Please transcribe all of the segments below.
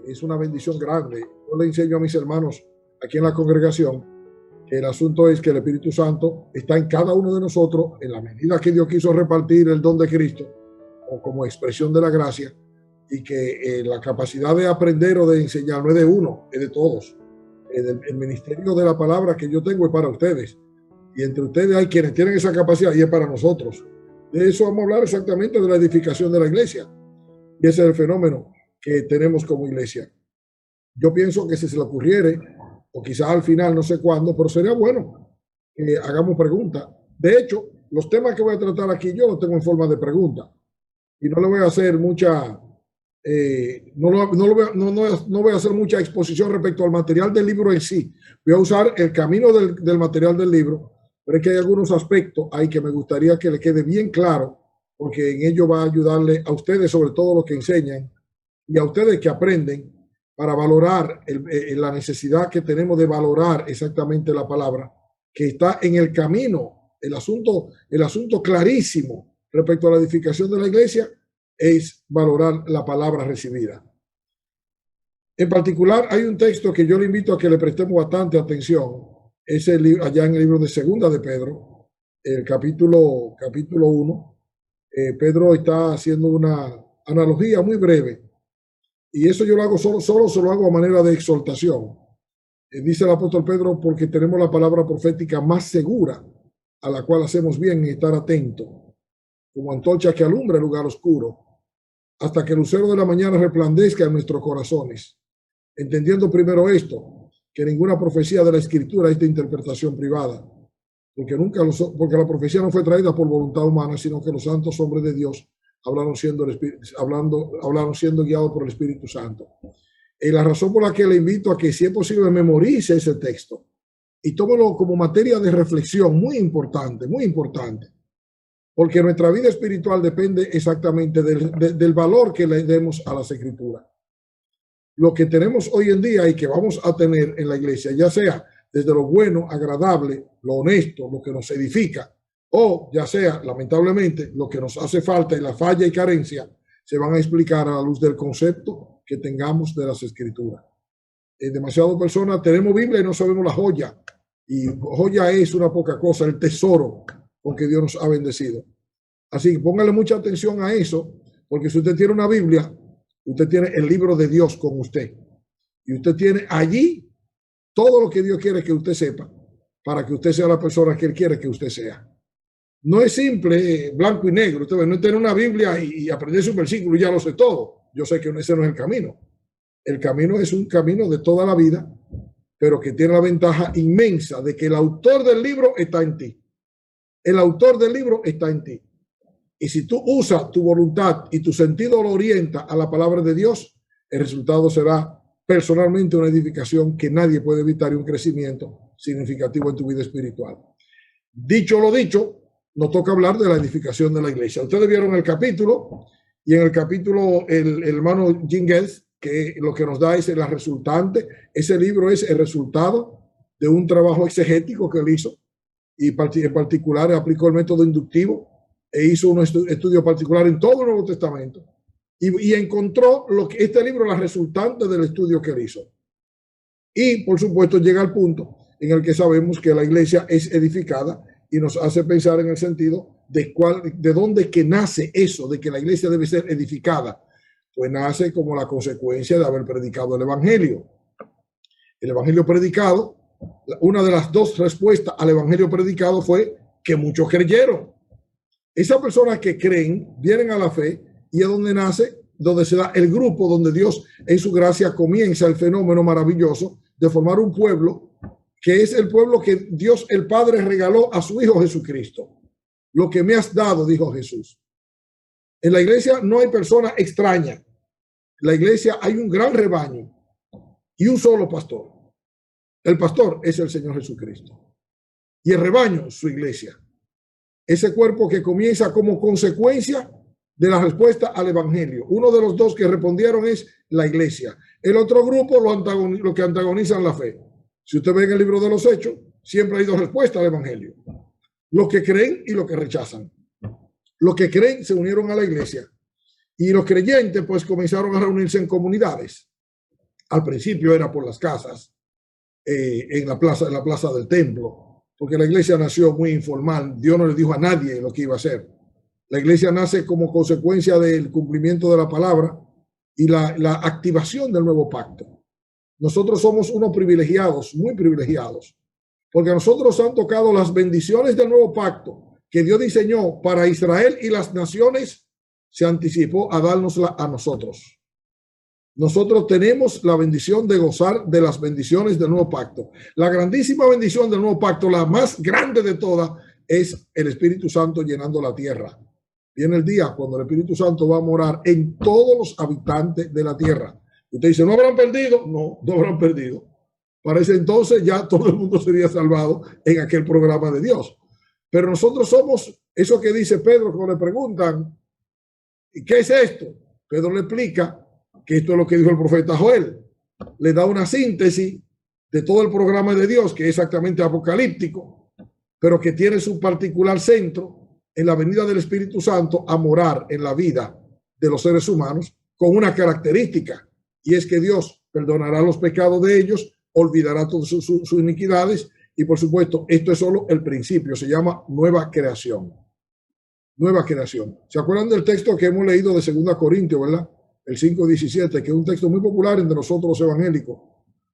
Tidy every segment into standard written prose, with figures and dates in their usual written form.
es una bendición grande. Yo le enseño a mis hermanos aquí en la congregación que el asunto es que el Espíritu Santo está en cada uno de nosotros en la medida que Dios quiso repartir el don de Cristo o como expresión de la gracia, y que la capacidad de aprender o de enseñar no es de uno, es de todos. El ministerio de la palabra que yo tengo es para ustedes, y entre ustedes hay quienes tienen esa capacidad y es para nosotros. De eso vamos a hablar exactamente, de la edificación de la iglesia, y ese es el fenómeno que tenemos como iglesia. Yo pienso que si se le ocurriere, o quizás al final, no sé cuándo, pero sería bueno que hagamos preguntas. De hecho, los temas que voy a tratar aquí yo los tengo en forma de pregunta, y no le voy a hacer mucha no voy a hacer mucha exposición respecto al material del libro en sí. Voy a usar el camino del material del libro, pero es que hay algunos aspectos ahí que me gustaría que le quede bien claro, porque en ello va a ayudarle a ustedes, sobre todo los que enseñan, y a ustedes que aprenden, para valorar la necesidad que tenemos de valorar exactamente la palabra, que está en el camino. El asunto clarísimo respecto a la edificación de la iglesia es valorar la palabra recibida. En particular, hay un texto que yo le invito a que le prestemos bastante atención. Es allá en el libro de Segunda de Pedro, el capítulo 1. Pedro está haciendo una analogía muy breve, y eso yo lo hago solo se lo hago a manera de exhortación. Dice el apóstol Pedro: porque tenemos la palabra profética más segura, a la cual hacemos bien en estar atentos, como antorcha que alumbra el lugar oscuro, hasta que el lucero de la mañana resplandezca en nuestros corazones, entendiendo primero esto, que ninguna profecía de la Escritura es de interpretación privada, porque la profecía no fue traída por voluntad humana, sino que los santos hombres de Dios hablaron siendo guiados por el Espíritu Santo. Y la razón por la que le invito a que, si es posible, memorice ese texto y tómelo como materia de reflexión muy importante, porque nuestra vida espiritual depende exactamente del valor que le demos a las Escrituras. Lo que tenemos hoy en día y que vamos a tener en la iglesia, ya sea desde lo bueno, agradable, lo honesto, lo que nos edifica, o ya sea, lamentablemente, lo que nos hace falta y la falla y carencia, se van a explicar a la luz del concepto que tengamos de las Escrituras. Demasiadas personas tenemos Biblia y no sabemos la joya, y joya es una poca cosa, el tesoro con que Dios nos ha bendecido. Así que póngale mucha atención a eso, porque si usted tiene una Biblia, usted tiene el libro de Dios con usted, y usted tiene allí todo lo que Dios quiere que usted sepa, para que usted sea la persona que Él quiere que usted sea. No es simple, blanco y negro. Usted no tiene una Biblia y aprenderse un versículo y ya lo sé todo. Yo sé que ese no es el camino. El camino es un camino de toda la vida, pero que tiene la ventaja inmensa de que el autor del libro está en ti. El autor del libro está en ti. Y si tú usas tu voluntad y tu sentido lo orienta a la palabra de Dios, el resultado será personalmente una edificación que nadie puede evitar y un crecimiento significativo en tu vida espiritual. Dicho lo dicho, nos toca hablar de la edificación de la iglesia. Ustedes vieron el capítulo, y en el capítulo el hermano Jim Getz, que lo que nos da es la resultante. Ese libro es el resultado de un trabajo exegético que él hizo, y en particular aplicó el método inductivo e hizo un estudio particular en todo el Nuevo Testamento, y encontró este libro, la resultante del estudio que él hizo. Y por supuesto llega al punto en el que sabemos que la iglesia es edificada, y nos hace pensar en el sentido de dónde que nace eso, de que la iglesia debe ser edificada. Pues nace como la consecuencia de haber predicado el evangelio. El evangelio predicado, una de las dos respuestas al evangelio predicado fue que muchos creyeron. Esas personas que creen vienen a la fe, y es donde nace, donde se da el grupo, donde Dios en su gracia comienza el fenómeno maravilloso de formar un pueblo, que es el pueblo que Dios el Padre regaló a su Hijo Jesucristo. Lo que me has dado, dijo Jesús. En la iglesia no hay persona extraña. En la iglesia hay un gran rebaño y un solo pastor. El pastor es el Señor Jesucristo, y el rebaño, su iglesia. Ese cuerpo que comienza como consecuencia de la respuesta al evangelio. Uno de los dos que respondieron es la iglesia. El otro grupo, lo que antagonizan la fe. Si usted ve en el libro de los Hechos, siempre hay dos respuestas al evangelio: los que creen y los que rechazan. Los que creen se unieron a la iglesia, y los creyentes pues comenzaron a reunirse en comunidades. Al principio era por las casas, en la plaza del templo, porque la iglesia nació muy informal. Dios no le dijo a nadie lo que iba a hacer. La iglesia nace como consecuencia del cumplimiento de la palabra y la activación del nuevo pacto. Nosotros somos unos privilegiados, muy privilegiados, porque a nosotros han tocado las bendiciones del nuevo pacto que Dios diseñó para Israel y las naciones, se anticipó a dárnosla a nosotros. Nosotros tenemos la bendición de gozar de las bendiciones del nuevo pacto. La grandísima bendición del nuevo pacto, la más grande de todas, es el Espíritu Santo llenando la tierra. Viene el día cuando el Espíritu Santo va a morar en todos los habitantes de la tierra. Usted dice, ¿no habrán perdido? No, no habrán perdido. Para ese entonces ya todo el mundo sería salvado en aquel programa de Dios. Pero nosotros somos eso que dice Pedro cuando le preguntan, ¿y qué es esto? Pedro le explica que esto es lo que dijo el profeta Joel. Le da una síntesis de todo el programa de Dios, que es exactamente apocalíptico, pero que tiene su particular centro en la venida del Espíritu Santo a morar en la vida de los seres humanos con una característica, y es que Dios perdonará los pecados de ellos, olvidará todas sus iniquidades, y por supuesto, esto es solo el principio, se llama nueva creación. Nueva creación. ¿Se acuerdan del texto que hemos leído de 2 Corintios, verdad? El 5:17, que es un texto muy popular entre nosotros los evangélicos.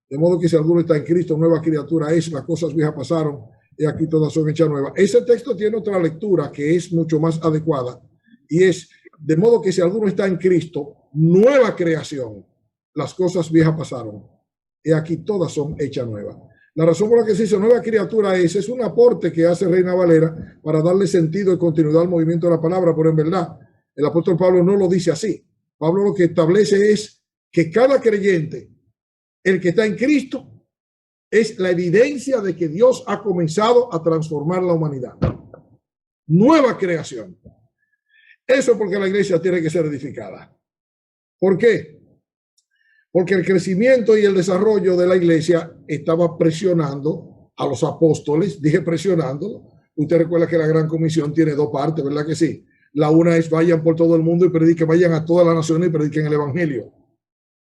De modo que si alguno está en Cristo, nueva criatura es, las cosas viejas pasaron y aquí todas son hechas nuevas. Ese texto tiene otra lectura que es mucho más adecuada y es, de modo que si alguno está en Cristo, nueva creación, las cosas viejas pasaron y aquí todas son hechas nuevas. La razón por la que se dice nueva criatura es un aporte que hace Reina Valera para darle sentido y continuidad al movimiento de la palabra, pero en verdad el apóstol Pablo no lo dice así. Pablo lo que establece es que cada creyente, el que está en Cristo, es la evidencia de que Dios ha comenzado a transformar la humanidad. Nueva creación. Eso es porque la iglesia tiene que ser edificada. ¿Por qué? Porque el crecimiento y el desarrollo de la iglesia estaba presionando a los apóstoles, dije presionando. Usted recuerda que la Gran Comisión tiene dos partes, ¿verdad que sí? La una es vayan por todo el mundo y prediquen, vayan a todas las naciones y prediquen el evangelio,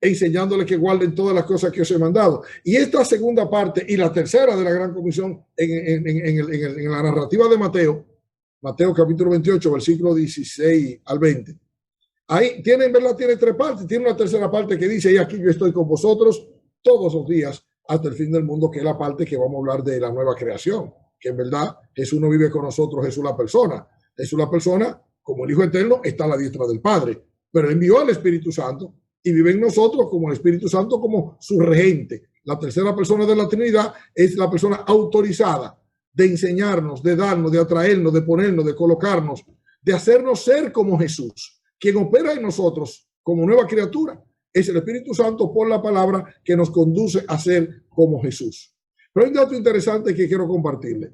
enseñándoles que guarden todas las cosas que os he mandado. Y esta segunda parte y la tercera de la Gran Comisión en la narrativa de Mateo, Mateo capítulo 28, versículo 16 al 20. Ahí tiene, en verdad, tiene tres partes. Tiene una tercera parte que dice, y aquí yo estoy con vosotros todos los días hasta el fin del mundo, que es la parte que vamos a hablar de la nueva creación, que en verdad Jesús no vive con nosotros, Jesús la persona. Jesús la persona, como el Hijo Eterno, está a la diestra del Padre, pero envió al Espíritu Santo y vive en nosotros como el Espíritu Santo, como su regente. La tercera persona de la Trinidad es la persona autorizada de enseñarnos, de darnos, de atraernos, de ponernos, de colocarnos, de hacernos ser como Jesús. Quien opera en nosotros como nueva criatura es el Espíritu Santo por la palabra que nos conduce a ser como Jesús. Pero hay un dato interesante que quiero compartirle,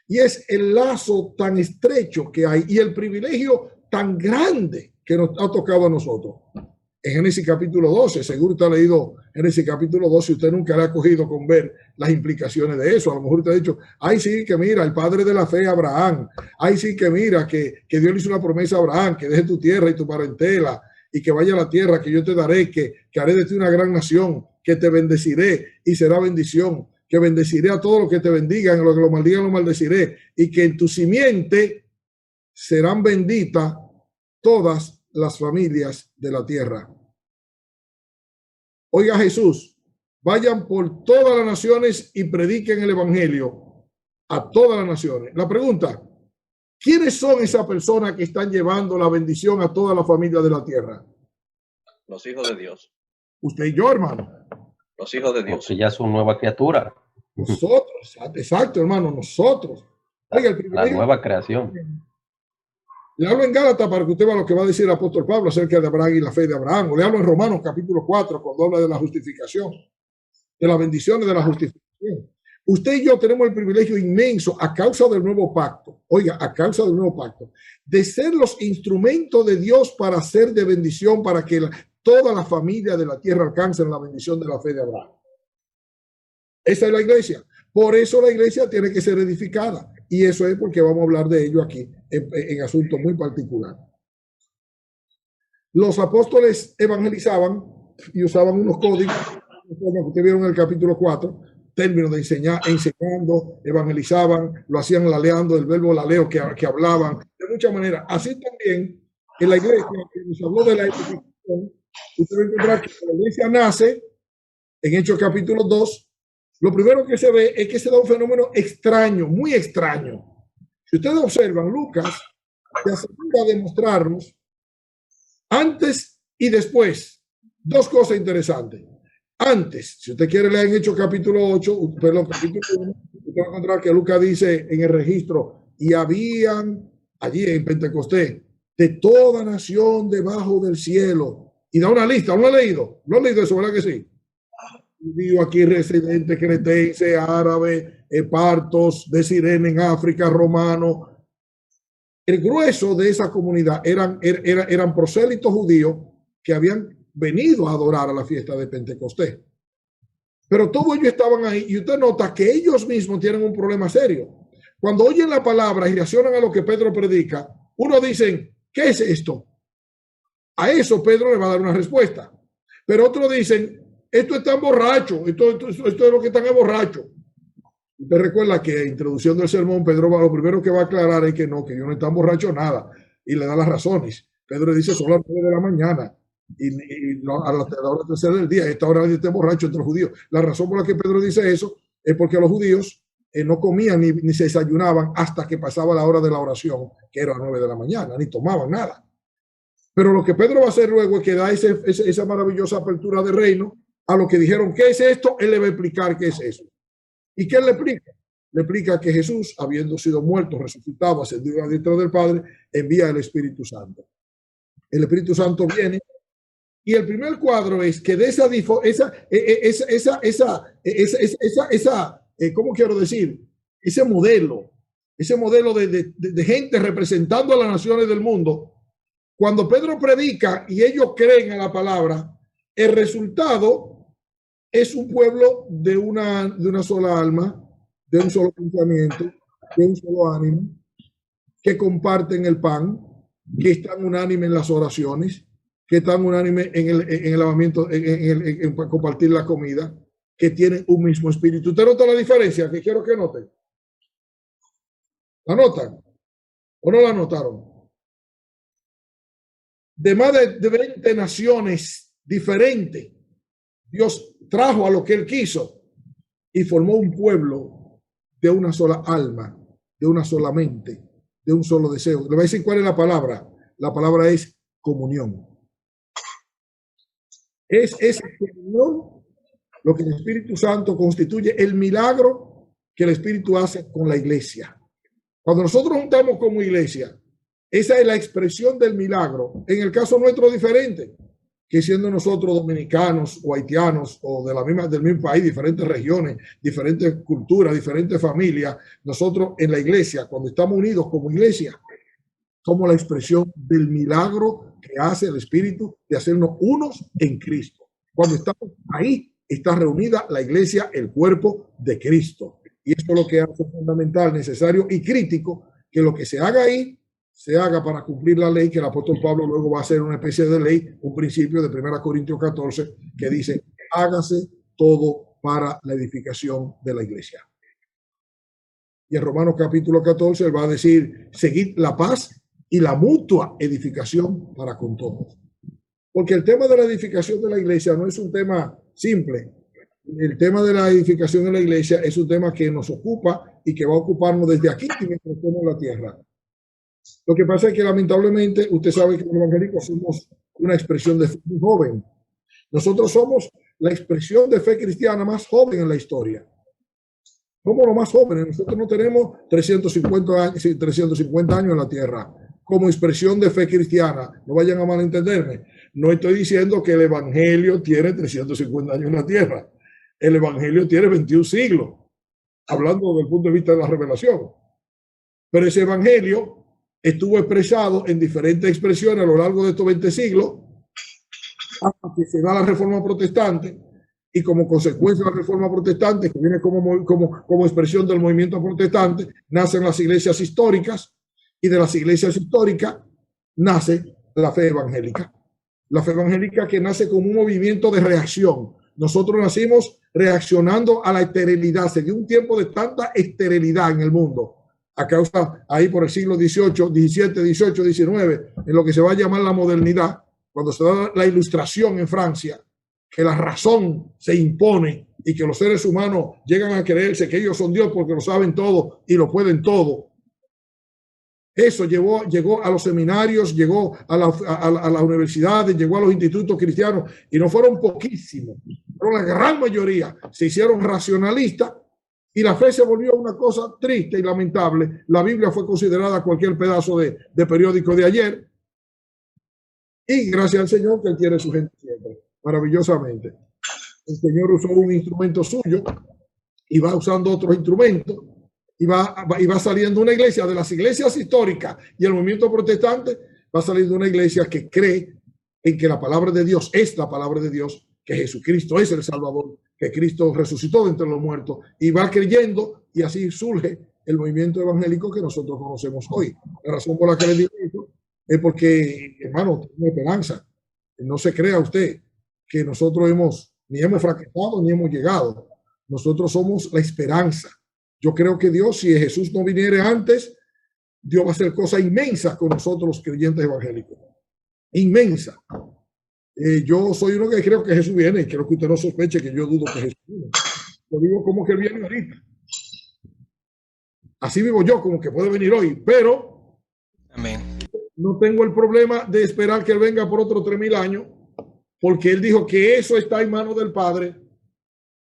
y es el lazo tan estrecho que hay y el privilegio tan grande que nos ha tocado a nosotros. En Génesis capítulo 12, seguro usted ha leído Génesis capítulo 12 y usted nunca le ha cogido con ver las implicaciones de eso. A lo mejor usted ha dicho, ay sí, que mira, el padre de la fe, Abraham. Ay sí, que mira, que Dios le hizo una promesa a Abraham, que deje tu tierra y tu parentela y que vaya a la tierra que yo te daré, que haré de ti una gran nación, que te bendeciré y será bendición, que bendeciré a todos los que te bendigan, a los que lo maldigan lo maldeciré, y que en tu simiente serán benditas todas las familias de la tierra. Oiga Jesús, vayan por todas las naciones y prediquen el evangelio a todas las naciones. La pregunta, ¿quiénes son esas personas que están llevando la bendición a toda la familia de la tierra? Los hijos de Dios. Usted y yo, hermano. Los hijos de Dios. Porque ya son nueva criatura. Nosotros, exacto, hermano, nosotros. Oiga, la nueva creación. Le hablo en Gálatas para que usted vea lo que va a decir el apóstol Pablo acerca de Abraham y la fe de Abraham. O le hablo en Romanos capítulo 4 cuando habla de la justificación, de las bendiciones de la justificación. Usted y yo tenemos el privilegio inmenso a causa del nuevo pacto, oiga, a causa del nuevo pacto, de ser los instrumentos de Dios para ser de bendición, para que toda la familia de la tierra alcance la bendición de la fe de Abraham. Esa es la iglesia. Por eso la iglesia tiene que ser edificada. Y eso es porque vamos a hablar de ello aquí en asuntos muy particulares. Los apóstoles evangelizaban y usaban unos códigos Ustedes vieron en el capítulo 4, términos de enseñando, evangelizaban, lo hacían laleando, el verbo laleo que hablaban, de muchas maneras. Así también en la iglesia, que nos habló de la edificación, usted va a encontrar que la iglesia nace, en Hechos capítulo 2, lo primero que se ve es que se da un fenómeno extraño, muy extraño. Si ustedes observan, Lucas se asegura de mostrarnos antes y después dos cosas interesantes. Antes, si usted quiere leer en Hechos capítulo 8, perdón, capítulo 1, usted va a encontrar que Lucas dice en el registro, y habían allí en Pentecostés de toda nación debajo del cielo. Y da una lista, ¿no lo ha leído? ¿No ha leído eso, verdad que sí? Judío aquí residente, cretense, árabe, partos, de Cirene en África, romano. El grueso de esa comunidad eran prosélitos judíos que habían venido a adorar a la fiesta de Pentecostés. Pero todos ellos estaban ahí y usted nota que ellos mismos tienen un problema serio. Cuando oyen la palabra y reaccionan a lo que Pedro predica, uno dice, ¿qué es esto? A eso Pedro le va a dar una respuesta. Pero otros dicen, esto está borracho, esto es lo que están borracho. Usted recuerda que en introducción del sermón, Pedro lo primero que va a aclarar es que no, que yo no están borracho nada. Y le da las razones. Pedro dice, son las 9 de la mañana. Y no, a la hora tercera del día, a esta hora nadie está borracho entre los judíos. La razón por la que Pedro dice eso es porque los judíos no comían ni se desayunaban hasta que pasaba la hora de la oración, que era a 9 de la mañana, ni tomaban nada. Pero lo que Pedro va a hacer luego es que da esa maravillosa apertura de reino a lo que dijeron, ¿qué es esto? Él le va a explicar qué es eso. ¿Y qué le explica? Le explica que Jesús, habiendo sido muerto, resucitado, ascendido a la diestra del Padre, envía el Espíritu Santo. El Espíritu Santo viene y el primer cuadro es que de ¿cómo quiero decir? Ese modelo de gente representando a las naciones del mundo. Cuando Pedro predica y ellos creen a la palabra, el resultado es un pueblo de una sola alma, de un solo pensamiento, de un solo ánimo, que comparten el pan, que están unánimes en las oraciones, que están unánimes en el lavamiento, en compartir la comida, que tienen un mismo espíritu. ¿Usted nota la diferencia? Que quiero que noten. ¿La notan? ¿O no la notaron? De más de 20 naciones diferentes, Dios trajo a lo que Él quiso y formó un pueblo de una sola alma, de una sola mente, de un solo deseo. Le voy a decir cuál es la palabra. La palabra es comunión. Es esa comunión lo que el Espíritu Santo constituye el milagro que el Espíritu hace con la iglesia. Cuando nosotros juntamos como iglesia, esa es la expresión del milagro. En el caso nuestro diferente, que siendo nosotros dominicanos o haitianos o del mismo país, diferentes regiones, diferentes culturas, diferentes familias, nosotros en la iglesia, cuando estamos unidos como iglesia, somos la expresión del milagro que hace el Espíritu de hacernos unos en Cristo. Cuando estamos ahí, está reunida la iglesia, el cuerpo de Cristo. Y eso es lo que hace fundamental, necesario y crítico, que lo que se haga ahí, se haga para cumplir la ley, que el apóstol Pablo luego va a hacer una especie de ley, un principio de 1 Corintios 14, que dice, hágase todo para la edificación de la iglesia. Y en Romanos capítulo 14 él va a decir, seguid la paz y la mutua edificación para con todos. Porque el tema de la edificación de la iglesia no es un tema simple. El tema de la edificación en la iglesia es un tema que nos ocupa y que va a ocuparnos desde aquí y mientras estemos en la tierra. Lo que pasa es que lamentablemente usted sabe que los evangélicos somos una expresión de fe muy joven. Nosotros somos la expresión de fe cristiana más joven en la historia. Somos los más jóvenes. Nosotros no tenemos 350 años en la tierra como expresión de fe cristiana. No vayan a malentenderme. No estoy diciendo que el evangelio tiene 350 años en la tierra. El evangelio tiene 21 siglos, hablando desde el punto de vista de la revelación. Pero ese evangelio estuvo expresado en diferentes expresiones a lo largo de estos 20 siglos, hasta que se da la Reforma Protestante, y como consecuencia de la Reforma Protestante, que viene como expresión del movimiento protestante, nacen las iglesias históricas, y de las iglesias históricas nace la fe evangélica. La fe evangélica que nace como un movimiento de reacción, Nosotros nacimos reaccionando a la esterilidad. Se dio un tiempo de tanta esterilidad en el mundo, a causa ahí por el siglo XVIII, XVII, XVIII, XIX, en lo que se va a llamar la modernidad, cuando se da la ilustración en Francia, que la razón se impone y que los seres humanos llegan a creerse que ellos son Dios porque lo saben todo y lo pueden todo. Eso llegó a los seminarios, llegó a las universidades, llegó a los institutos cristianos, y no fueron poquísimos, pero la gran mayoría se hicieron racionalistas y la fe se volvió una cosa triste y lamentable. La Biblia fue considerada cualquier pedazo de periódico de ayer, y gracias al Señor que Él tiene su gente siempre, maravillosamente. El Señor usó un instrumento suyo y va usando otros instrumentos. Y va saliendo una iglesia de las iglesias históricas y el movimiento protestante, va saliendo una iglesia que cree en que la palabra de Dios es la palabra de Dios, que Jesucristo es el Salvador, que Cristo resucitó de entre los muertos, y va creyendo, y así surge el movimiento evangélico que nosotros conocemos hoy. La razón por la que le digo esto es porque, hermano, tenemos esperanza. No se crea usted que nosotros ni hemos fracasado ni hemos llegado. Nosotros somos la esperanza. Yo creo que Dios, si Jesús no viniera antes, Dios va a hacer cosas inmensas con nosotros los creyentes evangélicos. Inmensa. Yo soy uno que creo que Jesús viene, y creo que usted no sospeche que yo dudo que Jesús viene. Yo digo como que Él viene ahorita. Así vivo yo, como que puede venir hoy, pero amén. No tengo el problema de esperar que Él venga por otros 3000 años, porque Él dijo que eso está en manos del Padre.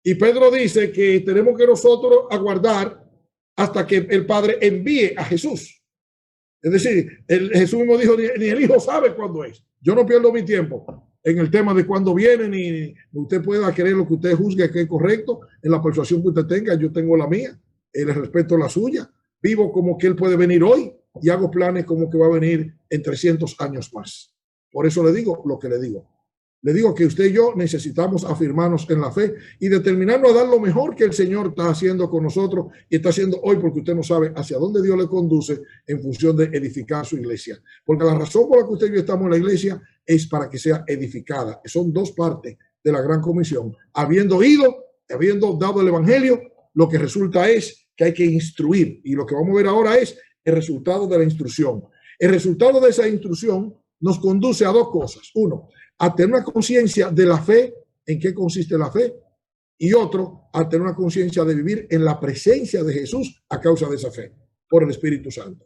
Y Pedro dice que tenemos que nosotros aguardar hasta que el Padre envíe a Jesús. Es decir, Jesús mismo dijo, ni el Hijo sabe cuándo es. Yo no pierdo mi tiempo en el tema de cuándo viene, ni usted pueda creer lo que usted juzgue que es correcto, en la persuasión que usted tenga. Yo tengo la mía, le respeto la suya. Vivo como que Él puede venir hoy y hago planes como que va a venir en 300 años más. Por eso le digo lo que le digo. Le digo que usted y yo necesitamos afirmarnos en la fe y determinarnos a dar lo mejor que el Señor está haciendo con nosotros y está haciendo hoy, porque usted no sabe hacia dónde Dios le conduce en función de edificar su iglesia. Porque la razón por la que usted y yo estamos en la iglesia es para que sea edificada. Son dos partes de la gran comisión. Habiendo dado el evangelio, lo que resulta es que hay que instruir. Y lo que vamos a ver ahora es el resultado de la instrucción. El resultado de esa instrucción nos conduce a dos cosas. Uno, a tener una conciencia de la fe, en qué consiste la fe, y otro, a tener una conciencia de vivir en la presencia de Jesús a causa de esa fe, por el Espíritu Santo.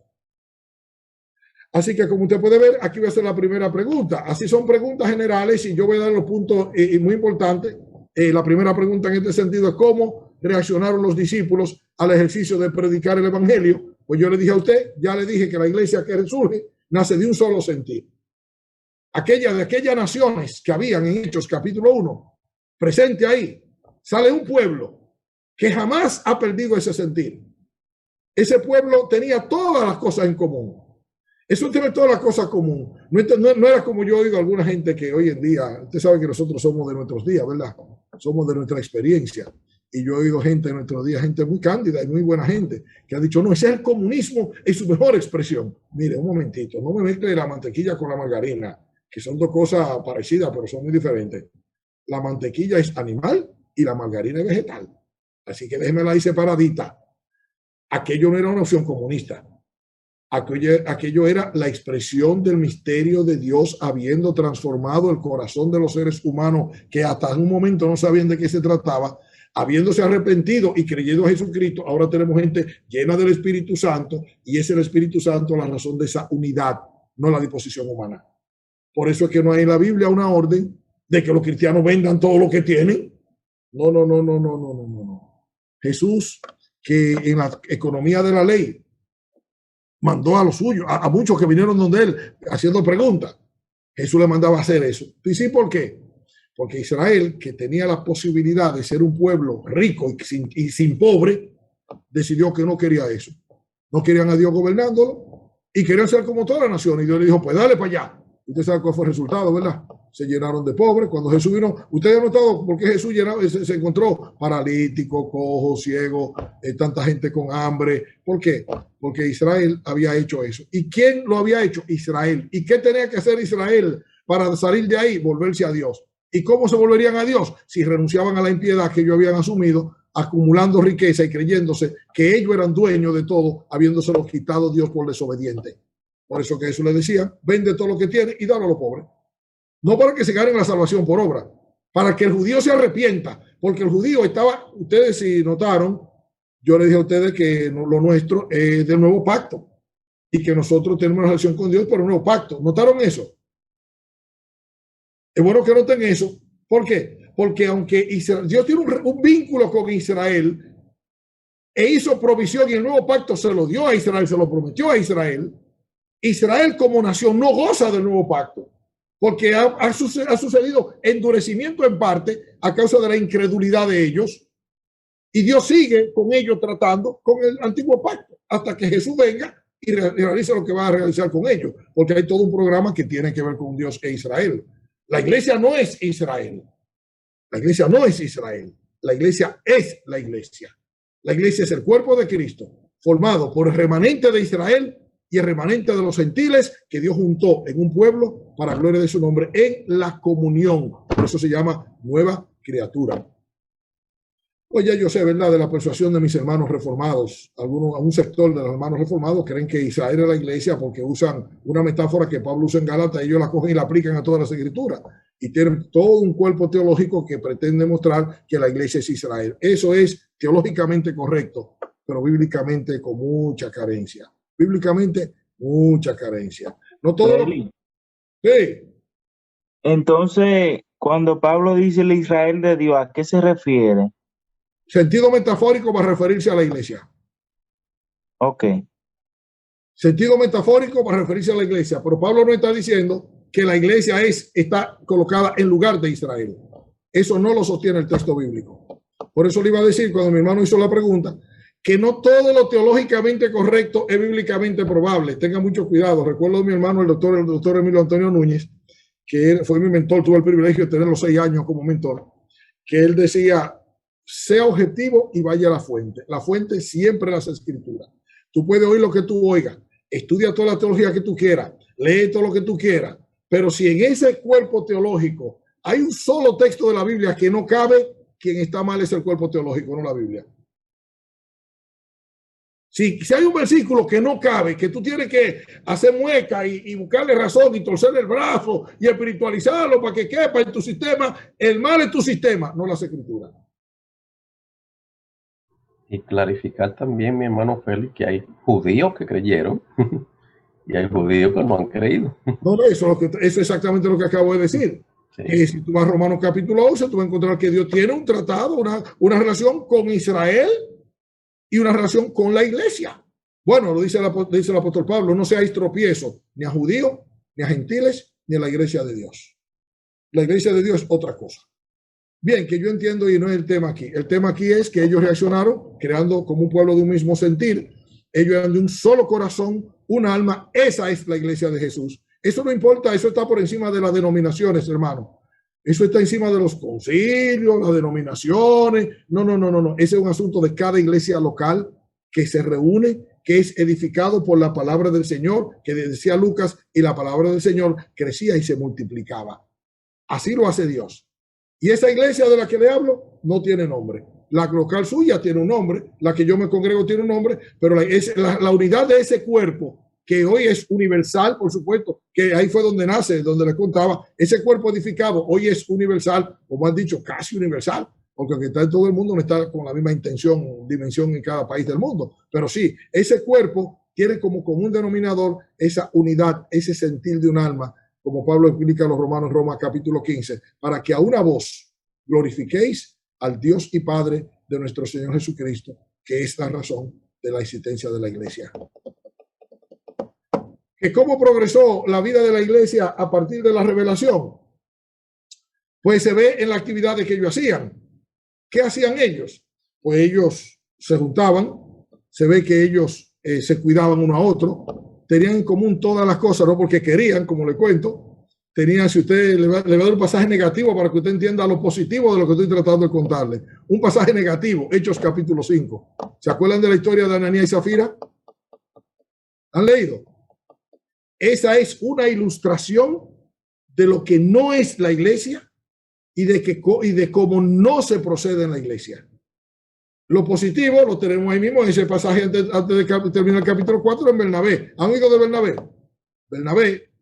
Así que como usted puede ver, aquí voy a hacer la primera pregunta. Así son preguntas generales y yo voy a dar los puntos muy importantes. La primera pregunta en este sentido es cómo reaccionaron los discípulos al ejercicio de predicar el evangelio. Pues yo le dije a usted, ya le dije que la iglesia que resurge nace de un solo sentir. De aquellas naciones que habían en Hechos capítulo 1, presente ahí, sale un pueblo que jamás ha perdido ese sentir. Ese pueblo tenía todas las cosas en común. Eso tiene todas las cosas común. No era como yo oigo a alguna gente que hoy en día, usted sabe que nosotros somos de nuestros días, ¿verdad? Somos de nuestra experiencia. Y yo he oído gente en nuestros días, gente muy cándida y muy buena gente, que ha dicho, no, ese es el comunismo en su mejor expresión. Mire, un momentito, no me mezcle la mantequilla con la margarina, que son dos cosas parecidas, pero son muy diferentes. La mantequilla es animal y la margarina es vegetal. Así que déjemela ahí separadita. Aquello no era una opción comunista. Aquello era la expresión del misterio de Dios habiendo transformado el corazón de los seres humanos que hasta en un momento no sabían de qué se trataba, habiéndose arrepentido y creyendo a Jesucristo. Ahora tenemos gente llena del Espíritu Santo y es el Espíritu Santo la razón de esa unidad, no la disposición humana. Por eso es que no hay en la Biblia una orden de que los cristianos vendan todo lo que tienen. No. Jesús, que en la economía de la ley mandó a los suyos, a muchos que vinieron donde él haciendo preguntas. Jesús le mandaba a hacer eso. ¿Y sí por qué? Porque Israel, que tenía la posibilidad de ser un pueblo rico y sin pobre, decidió que no quería eso. No querían a Dios gobernándolo y querían ser como todas las naciones. Y Dios le dijo, pues dale para allá. Usted sabe cuál fue el resultado, ¿verdad? Se llenaron de pobres. Cuando Jesús vino, usted ha notado por qué Jesús se encontró paralítico, cojo, ciego, tanta gente con hambre. ¿Por qué? Porque Israel había hecho eso. ¿Y quién lo había hecho? Israel. ¿Y qué tenía que hacer Israel para salir de ahí? Volverse a Dios. ¿Y cómo se volverían a Dios? Si renunciaban a la impiedad que ellos habían asumido, acumulando riqueza y creyéndose que ellos eran dueños de todo, habiéndoselo quitado Dios por desobediente. Por eso que Jesús les decía, vende todo lo que tiene y dalo a los pobres. No para que se ganen la salvación por obra, para que el judío se arrepienta, porque el judío estaba, ustedes si notaron, yo les dije a ustedes que lo nuestro es del nuevo pacto y que nosotros tenemos una relación con Dios por un nuevo pacto. ¿Notaron eso? Es bueno que noten eso. ¿Por qué? Porque aunque Israel, Dios tiene un vínculo con Israel e hizo provisión y el nuevo pacto se lo dio a Israel, se lo prometió a Israel, Israel como nación no goza del nuevo pacto porque ha sucedido endurecimiento en parte a causa de la incredulidad de ellos y Dios sigue con ellos tratando con el antiguo pacto hasta que Jesús venga y realice lo que va a realizar con ellos, porque hay todo un programa que tiene que ver con Dios e Israel. La iglesia no es Israel. La iglesia no es Israel. La iglesia es la iglesia. La iglesia es el cuerpo de Cristo, formado por el remanente de Israel y el remanente de los gentiles que Dios juntó en un pueblo para gloria de su nombre en la comunión. Por eso se llama nueva criatura. Pues ya yo sé, ¿verdad?, de la persuasión de mis hermanos reformados. Un sector de los hermanos reformados creen que Israel es la iglesia porque usan una metáfora que Pablo usa en Gálatas, ellos la cogen y la aplican a todas las escrituras. Y tienen todo un cuerpo teológico que pretende mostrar que la iglesia es Israel. Eso es teológicamente correcto, pero bíblicamente con mucha carencia. Bíblicamente, mucha carencia. No todo. Sí. Entonces, cuando Pablo dice el Israel de Dios, ¿a qué se refiere? Sentido metafórico para referirse a la iglesia. Ok. Sentido metafórico para referirse a la iglesia. Pero Pablo no está diciendo que la iglesia está colocada en lugar de Israel. Eso no lo sostiene el texto bíblico. Por eso le iba a decir cuando mi hermano hizo la pregunta, que no todo lo teológicamente correcto es bíblicamente probable. Tenga mucho cuidado. Recuerdo a mi hermano, el doctor Emilio Antonio Núñez, que fue mi mentor, tuve el privilegio de tenerlo 6 años como mentor, que él decía, sea objetivo y vaya a la fuente. La fuente siempre las escrituras. Tú puedes oír lo que tú oigas, estudia toda la teología que tú quieras, lee todo lo que tú quieras, pero si en ese cuerpo teológico hay un solo texto de la Biblia que no cabe, quien está mal es el cuerpo teológico, no la Biblia. Si hay un versículo que no cabe, que tú tienes que hacer mueca y buscarle razón y torcerle el brazo y espiritualizarlo para que quepa en tu sistema, el mal es tu sistema, no las escrituras. Y clarificar también, mi hermano Félix, que hay judíos que creyeron y hay judíos que no han creído. No, eso es exactamente lo que acabo de decir. Sí. Si tú vas a Romanos capítulo 11, tú vas a encontrar que Dios tiene un tratado, una relación con Israel y una relación con la iglesia. Bueno, lo dice el apóstol Pablo, no seáis tropiezo ni a judíos, ni a gentiles, ni a la iglesia de Dios. La iglesia de Dios es otra cosa. Bien, que yo entiendo y no es el tema aquí. El tema aquí es que ellos reaccionaron creando como un pueblo de un mismo sentir. Ellos eran de un solo corazón, un alma. Esa es la iglesia de Jesús. Eso no importa, eso está por encima de las denominaciones, hermano. Eso está encima de los concilios, las denominaciones. No. Ese es un asunto de cada iglesia local que se reúne, que es edificado por la palabra del Señor, que decía Lucas, y la palabra del Señor crecía y se multiplicaba. Así lo hace Dios. Y esa iglesia de la que le hablo no tiene nombre. La local suya tiene un nombre, la que yo me congrego tiene un nombre, pero la unidad de ese cuerpo, que hoy es universal, por supuesto, que ahí fue donde nace, donde les contaba, ese cuerpo edificado hoy es universal, como han dicho, casi universal, porque aunque está en todo el mundo no está con la misma dimensión en cada país del mundo, pero sí, ese cuerpo tiene como común denominador esa unidad, ese sentir de un alma, como Pablo explica a los romanos, Roma capítulo 15, para que a una voz glorifiquéis al Dios y Padre de nuestro Señor Jesucristo, que es la razón de la existencia de la iglesia. ¿Que cómo progresó la vida de la iglesia a partir de la revelación? Pues se ve en la actividad que ellos hacían. ¿Qué hacían ellos? Pues ellos se juntaban, se ve que ellos se cuidaban uno a otro, tenían en común todas las cosas, no porque querían, como le cuento, tenían, si usted le va a dar un pasaje negativo para que usted entienda lo positivo de lo que estoy tratando de contarle. Un pasaje negativo, Hechos capítulo 5. ¿Se acuerdan de la historia de Ananías y Zafira? ¿Han leído? Esa es una ilustración de lo que no es la iglesia y de cómo no se procede en la iglesia. Lo positivo lo tenemos ahí mismo en ese pasaje antes de terminar el capítulo 4 en Bernabé. ¿Han oído de Bernabé? Bernabé,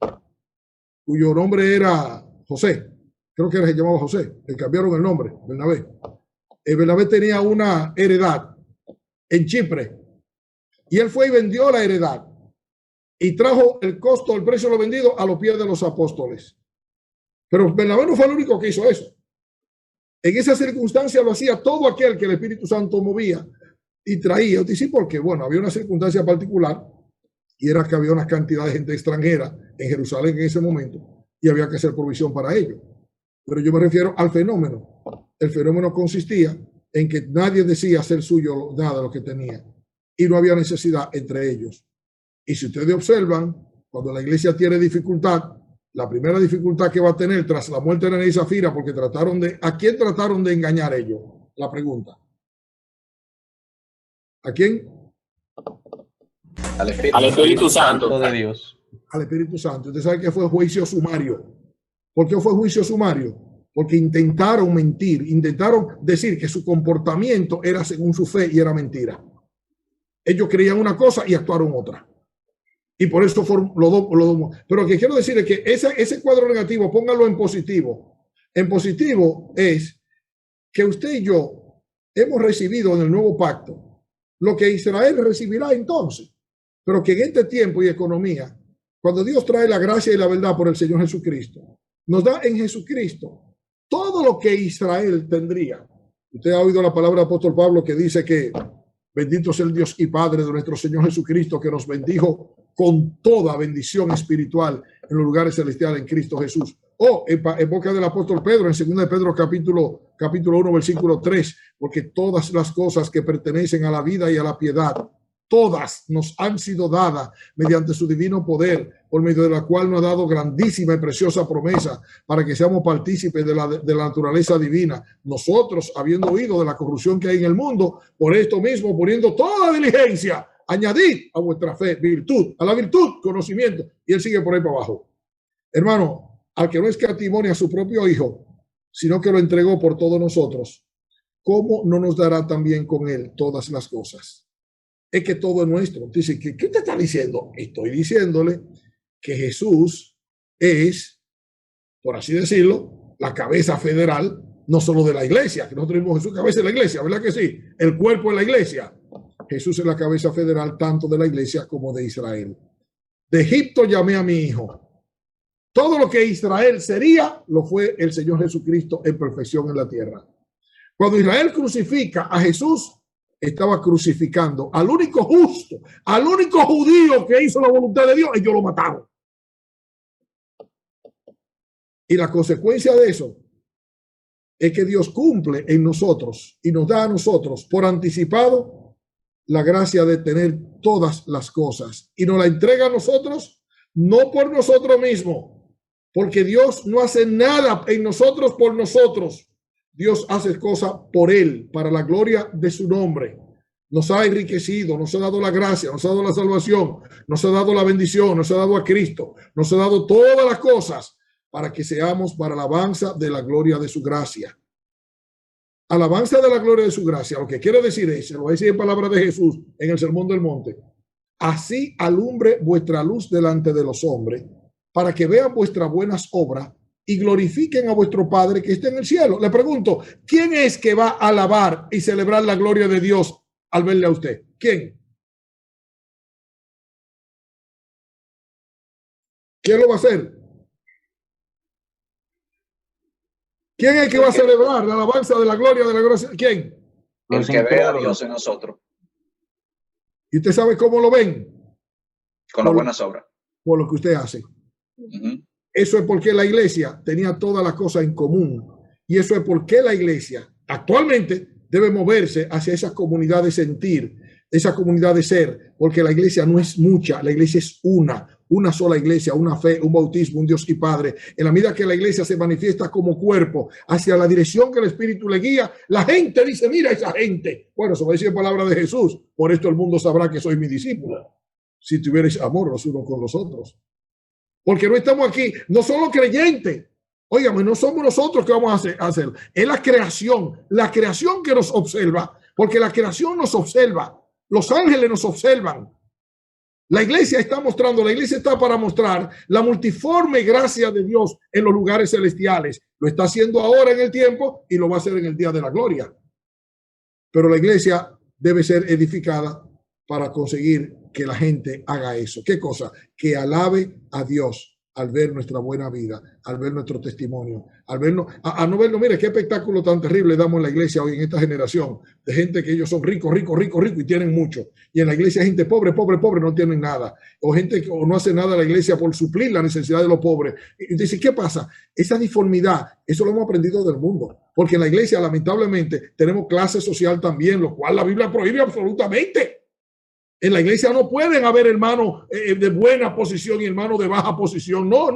cuyo nombre era José, creo que se llamaba José, le cambiaron el nombre, Bernabé. Bernabé tenía una heredad en Chipre y él fue y vendió la heredad y trajo el costo, el precio de lo vendido a los pies de los apóstoles. Pero Bernabé no fue el único que hizo eso. En esa circunstancia lo hacía todo aquel que el Espíritu Santo movía y traía. Yo dije, porque, bueno, había una circunstancia particular y era que había una cantidad de gente extranjera en Jerusalén en ese momento y había que hacer provisión para ello. Pero yo me refiero al fenómeno. El fenómeno consistía en que nadie decía hacer suyo nada de lo que tenía y no había necesidad entre ellos. Y si ustedes observan, cuando la iglesia tiene dificultad, la primera dificultad que va a tener tras la muerte de Ananías y Zafira, porque ¿a quién trataron de engañar ellos? La pregunta. ¿A quién? Al Espíritu Santo de Dios. Al Espíritu Santo. Usted sabe que fue juicio sumario. ¿Por qué fue juicio sumario? Porque intentaron mentir, intentaron decir que su comportamiento era según su fe y era mentira. Ellos creían una cosa y actuaron otra. Y por eso fueron los dos. Pero lo que quiero decir es que ese cuadro negativo, póngalo en positivo. En positivo es que usted y yo hemos recibido en el nuevo pacto lo que Israel recibirá entonces. Pero que en este tiempo y economía, cuando Dios trae la gracia y la verdad por el Señor Jesucristo, nos da en Jesucristo todo lo que Israel tendría. Usted ha oído la palabra del apóstol Pablo que dice que bendito es el Dios y Padre de nuestro Señor Jesucristo, que nos bendijo con toda bendición espiritual en los lugares celestiales en Cristo Jesús. O en boca del apóstol Pedro, en 2 de Pedro capítulo 1, versículo 3, porque todas las cosas que pertenecen a la vida y a la piedad, todas nos han sido dadas mediante su divino poder, por medio de la cual nos ha dado grandísima y preciosa promesa para que seamos partícipes de la naturaleza divina. Nosotros, habiendo oído de la corrupción que hay en el mundo, por esto mismo, poniendo toda diligencia, añadid a vuestra fe virtud, a la virtud conocimiento. Y él sigue por ahí para abajo. Hermano, al que no escatimó a su propio hijo, sino que lo entregó por todos nosotros, ¿cómo no nos dará también con él todas las cosas? Es que todo es nuestro. Dice, ¿qué te está diciendo? Estoy diciéndole que Jesús es, por así decirlo, la cabeza federal, no solo de la iglesia, que nosotros tenemos Jesús cabeza de la iglesia, ¿verdad que sí? El cuerpo de la iglesia. Jesús es la cabeza federal tanto de la iglesia como de Israel. De Egipto llamé a mi hijo. Todo lo que Israel sería, lo fue el Señor Jesucristo en perfección en la tierra. Cuando Israel crucifica a Jesús, estaba crucificando al único justo, al único judío que hizo la voluntad de Dios, ellos lo mataron. Y la consecuencia de eso es que Dios cumple en nosotros y nos da a nosotros por anticipado la gracia de tener todas las cosas y nos la entrega a nosotros, no por nosotros mismos, porque Dios no hace nada en nosotros por nosotros. Dios hace cosas por Él, para la gloria de su nombre. Nos ha enriquecido, nos ha dado la gracia, nos ha dado la salvación, nos ha dado la bendición, nos ha dado a Cristo, nos ha dado todas las cosas para que seamos para la alabanza de la gloria de su gracia. Alabanza de la gloria de su gracia, lo que quiere decir es, se lo va a decir en palabras de Jesús en el Sermón del Monte, así alumbre vuestra luz delante de los hombres, para que vean vuestras buenas obras y glorifiquen a vuestro Padre que está en el cielo. Le pregunto, ¿quién es que va a alabar y celebrar la gloria de Dios al verle a usted? ¿Quién? ¿Quién lo va a hacer? ¿Quién es el que va a celebrar la alabanza de la gloria? ¿Quién? El que ve a Dios en nosotros. ¿Y usted sabe cómo lo ven? Con las buenas obras. Por lo que usted hace. Eso es porque la iglesia tenía todas las cosas en común. Y eso es porque la iglesia actualmente debe moverse hacia esa comunidad de sentir, esa comunidad de ser, porque la iglesia no es mucha, la iglesia es una sola iglesia, una fe, un bautismo, un Dios y Padre. En la medida que la iglesia se manifiesta como cuerpo hacia la dirección que el Espíritu le guía, la gente dice, mira esa gente. Bueno, eso va a decir palabra de Jesús. Por esto el mundo sabrá que soy mi discípulo, si tuvierais amor los unos con los otros. Porque no estamos aquí, no solo creyentes. Óigame, no somos nosotros que vamos a hacer. Es la creación que nos observa, porque la creación nos observa. Los ángeles nos observan. La iglesia está mostrando, la iglesia está para mostrar la multiforme gracia de Dios en los lugares celestiales. Lo está haciendo ahora en el tiempo y lo va a hacer en el día de la gloria. Pero la iglesia debe ser edificada para conseguir que la gente haga eso. ¿Qué cosa? Que alabe a Dios al ver nuestra buena vida, al ver nuestro testimonio, al vernos, a no verlo. Mire qué espectáculo tan terrible damos en la iglesia hoy, en esta generación, de gente que ellos son ricos y tienen mucho. Y en la iglesia hay gente pobre, no tienen nada. O gente que no hace nada en la iglesia por suplir la necesidad de los pobres. Y dice, ¿qué pasa? Esa diformidad, eso lo hemos aprendido del mundo. Porque en la iglesia, lamentablemente, tenemos clase social también, lo cual la Biblia prohíbe absolutamente. En la iglesia no pueden haber hermanos de buena posición y hermanos de baja posición. No.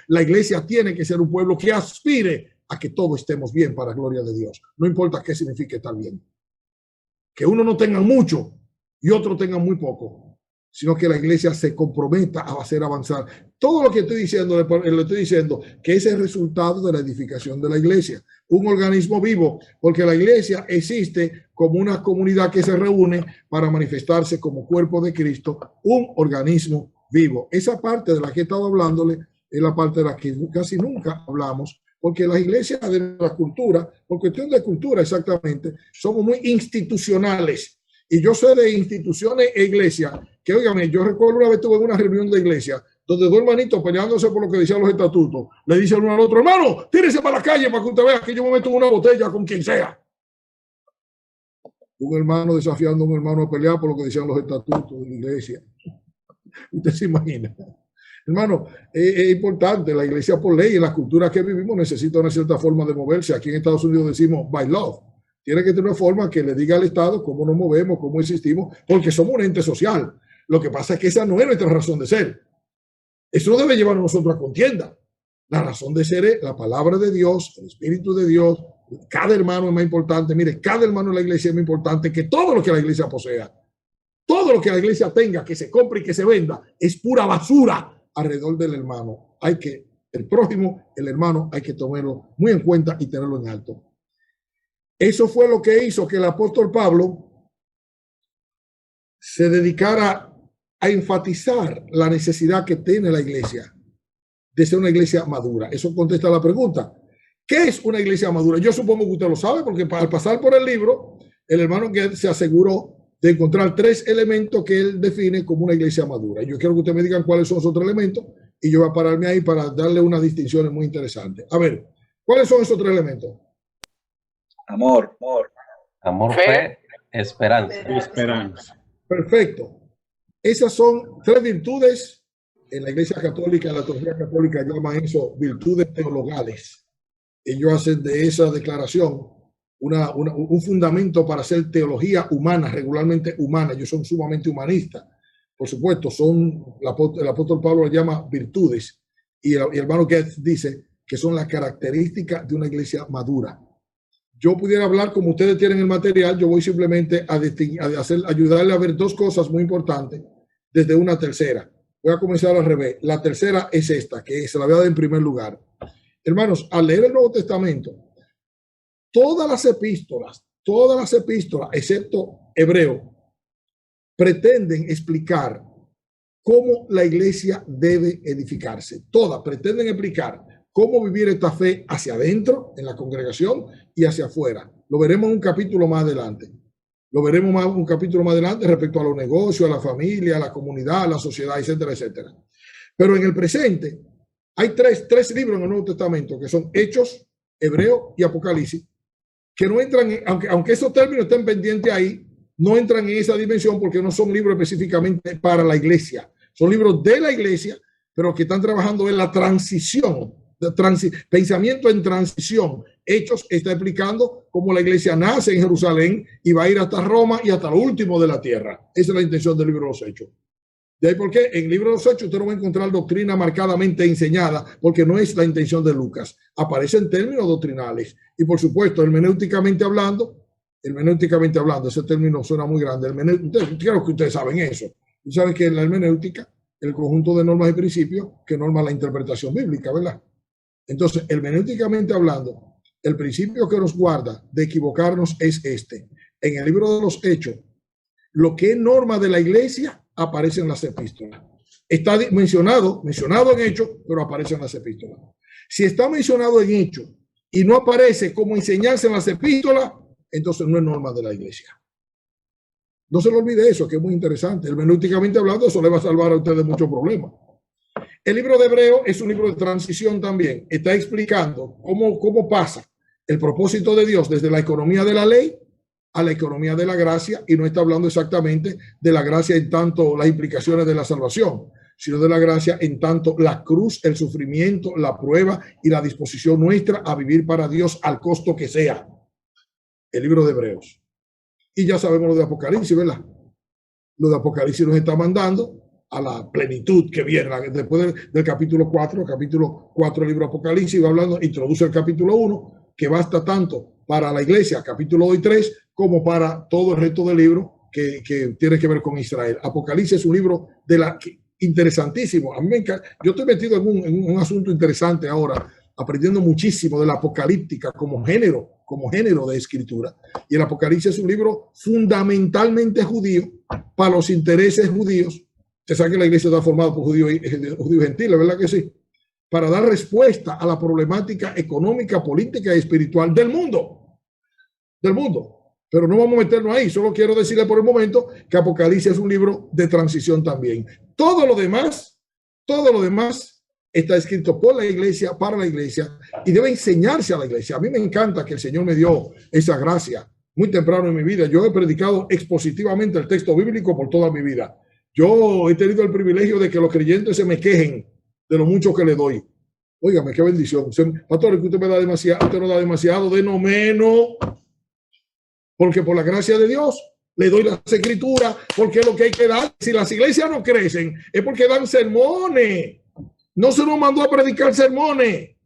La iglesia tiene que ser un pueblo que aspire a que todos estemos bien para la gloria de Dios. No importa qué signifique estar bien. Que uno no tenga mucho y otro tenga muy poco, sino que la iglesia se comprometa a hacer avanzar. Todo lo que estoy diciendo, le estoy diciendo que es el resultado de la edificación de la iglesia. Un organismo vivo, porque la iglesia existe como una comunidad que se reúne para manifestarse como cuerpo de Cristo, un organismo vivo. Esa parte de la que he estado hablándole es la parte de la que casi nunca hablamos, porque las iglesias de la cultura, por cuestión de cultura exactamente, somos muy institucionales. Y yo sé de instituciones e iglesias que, óigame, yo recuerdo una vez estuve en una reunión de iglesia donde dos hermanitos peleándose por lo que decían los estatutos, le dicen uno al otro, hermano, tírese para la calle para que usted vea que yo me meto en una botella con quien sea. Un hermano desafiando a un hermano a pelear por lo que decían los estatutos de la iglesia. Usted se imagina. Hermano, es importante, la iglesia por ley, en la cultura que vivimos, necesita una cierta forma de moverse. Aquí en Estados Unidos decimos by law. Tiene que tener una forma que le diga al Estado cómo nos movemos, cómo existimos, porque somos un ente social. Lo que pasa es que esa no es nuestra razón de ser. Eso no debe llevar a nosotros a contienda. La razón de ser es la palabra de Dios, el Espíritu de Dios. Cada hermano es más importante. Mire, cada hermano en la iglesia es más importante que todo lo que la iglesia posea. Todo lo que la iglesia tenga, que se compre y que se venda, es pura basura alrededor del hermano. El prójimo, el hermano, hay que tomarlo muy en cuenta y tenerlo en alto. Eso fue lo que hizo que el apóstol Pablo se dedicara a enfatizar la necesidad que tiene la iglesia de ser una iglesia madura. Eso contesta la pregunta. ¿Qué es una iglesia madura? Yo supongo que usted lo sabe porque al pasar por el libro, el hermano que se aseguró de encontrar 3 elementos que él define como una iglesia madura. Yo quiero que usted me digan cuáles son esos 3 elementos y yo voy a pararme ahí para darle unas distinciones muy interesantes. A ver, ¿cuáles son esos 3 elementos? Amor, fe, esperanza. Perfecto. Esas son 3 virtudes. En la iglesia católica, la teología católica llama eso virtudes teologales. Ellos hacen de esa declaración un fundamento para hacer teología humana, regularmente humana. Ellos son sumamente humanistas. Por supuesto, el apóstol Pablo le llama virtudes. Y el hermano Goetz dice que son las características de una iglesia madura. Yo pudiera hablar, como ustedes tienen el material, yo voy simplemente a ayudarle a ver 2 cosas muy importantes desde una tercera. Voy a comenzar al revés. La tercera es esta, que se la voy a dar en primer lugar. Hermanos, al leer el Nuevo Testamento, todas las epístolas, excepto Hebreo, pretenden explicar cómo la iglesia debe edificarse. Todas pretenden explicar cómo vivir esta fe hacia adentro, en la congregación, y hacia afuera. Lo veremos en un capítulo más adelante. Respecto a los negocios, a la familia, a la comunidad, a la sociedad, etcétera, etcétera. Pero en el presente hay tres libros en el Nuevo Testamento que son Hechos, Hebreo y Apocalipsis, que no entran, aunque esos términos estén pendientes ahí, no entran en esa dimensión porque no son libros específicamente para la iglesia. Son libros de la iglesia, pero que están trabajando en la transición. Pensamiento en transición. Hechos está explicando cómo la iglesia nace en Jerusalén y va a ir hasta Roma y hasta lo último de la tierra. Esa es la intención del libro de los Hechos. De ahí porque en el libro de los Hechos usted no va a encontrar doctrina marcadamente enseñada, porque no es la intención de Lucas. Aparecen términos doctrinales y, por supuesto, hermenéuticamente hablando, ese término suena muy grande. Creo que ustedes saben eso. Ustedes saben que en la hermenéutica, el conjunto de normas y principios que norma la interpretación bíblica, ¿verdad? Entonces, hermenéuticamente hablando, el principio que nos guarda de equivocarnos es este. En el libro de los Hechos, lo que es norma de la iglesia aparece en las epístolas. Está mencionado en Hechos, pero aparece en las epístolas. Si está mencionado en Hechos y no aparece como enseñanza en las epístolas, entonces no es norma de la iglesia. No se le olvide eso, que es muy interesante. Hermenéuticamente hablando, eso le va a salvar a ustedes muchos problemas. El libro de Hebreo es un libro de transición también. Está explicando cómo pasa el propósito de Dios desde la economía de la ley a la economía de la gracia, y no está hablando exactamente de la gracia en tanto las implicaciones de la salvación, sino de la gracia en tanto la cruz, el sufrimiento, la prueba y la disposición nuestra a vivir para Dios al costo que sea. El libro de Hebreos. Y ya sabemos lo de Apocalipsis, ¿verdad? Lo de Apocalipsis nos está mandando a la plenitud que viene después del capítulo 4 del libro Apocalipsis, va hablando, introduce el capítulo 1, que basta tanto para la iglesia, capítulo 2 y 3, como para todo el resto del libro que tiene que ver con Israel. Apocalipsis es un libro interesantísimo. A mí me encanta. Yo estoy metido en un asunto interesante ahora, aprendiendo muchísimo de la apocalíptica como género de escritura. Y el Apocalipsis es un libro fundamentalmente judío, para los intereses judíos. Usted sabe que la iglesia está formada por judíos gentiles, ¿verdad que sí? Para dar respuesta a la problemática económica, política y espiritual del mundo. Pero no vamos a meternos ahí. Solo quiero decirle por el momento que Apocalipsis es un libro de transición también. Todo lo demás está escrito por la iglesia, para la iglesia, y debe enseñarse a la iglesia. A mí me encanta que el Señor me dio esa gracia muy temprano en mi vida. Yo he predicado expositivamente el texto bíblico por toda mi vida. Yo he tenido el privilegio de que los creyentes se me quejen de lo mucho que le doy. Óigame, qué bendición. Pastor, que usted me da demasiado, usted no da demasiado, de no menos. Porque por la gracia de Dios le doy las escrituras, porque es lo que hay que dar. Si las iglesias no crecen, es porque dan sermones. No se nos mandó a predicar sermones.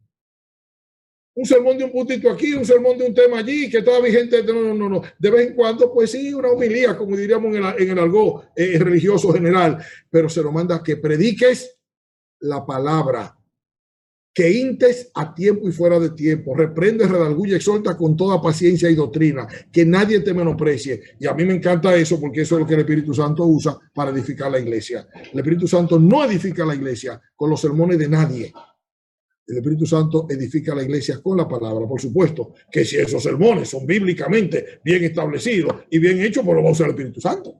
Un sermón de un puntito aquí, un sermón de un tema allí, que toda mi gente, no. De vez en cuando, pues sí, una homilía, como diríamos en el argot religioso general, pero se nos manda que prediques la palabra, que intes a tiempo y fuera de tiempo, reprende, redarguye, exhorta con toda paciencia y doctrina, que nadie te menosprecie. Y a mí me encanta eso, porque eso es lo que el Espíritu Santo usa para edificar la iglesia. El Espíritu Santo no edifica la iglesia con los sermones de nadie. El Espíritu Santo edifica la iglesia con la palabra. Por supuesto que si esos sermones son bíblicamente bien establecidos y bien hechos, pues lo va a usar el Espíritu Santo.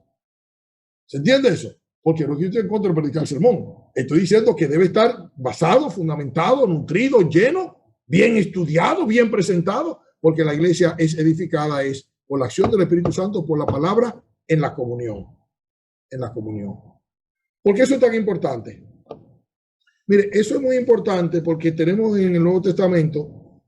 ¿Se entiende eso? Porque no estoy en contra de predicar el sermón. Estoy diciendo que debe estar basado, fundamentado, nutrido, lleno, bien estudiado, bien presentado, porque la iglesia es edificada por la acción del Espíritu Santo, por la palabra, en la comunión. En la comunión. ¿Por qué eso es tan importante? Mire, eso es muy importante porque tenemos en el Nuevo Testamento,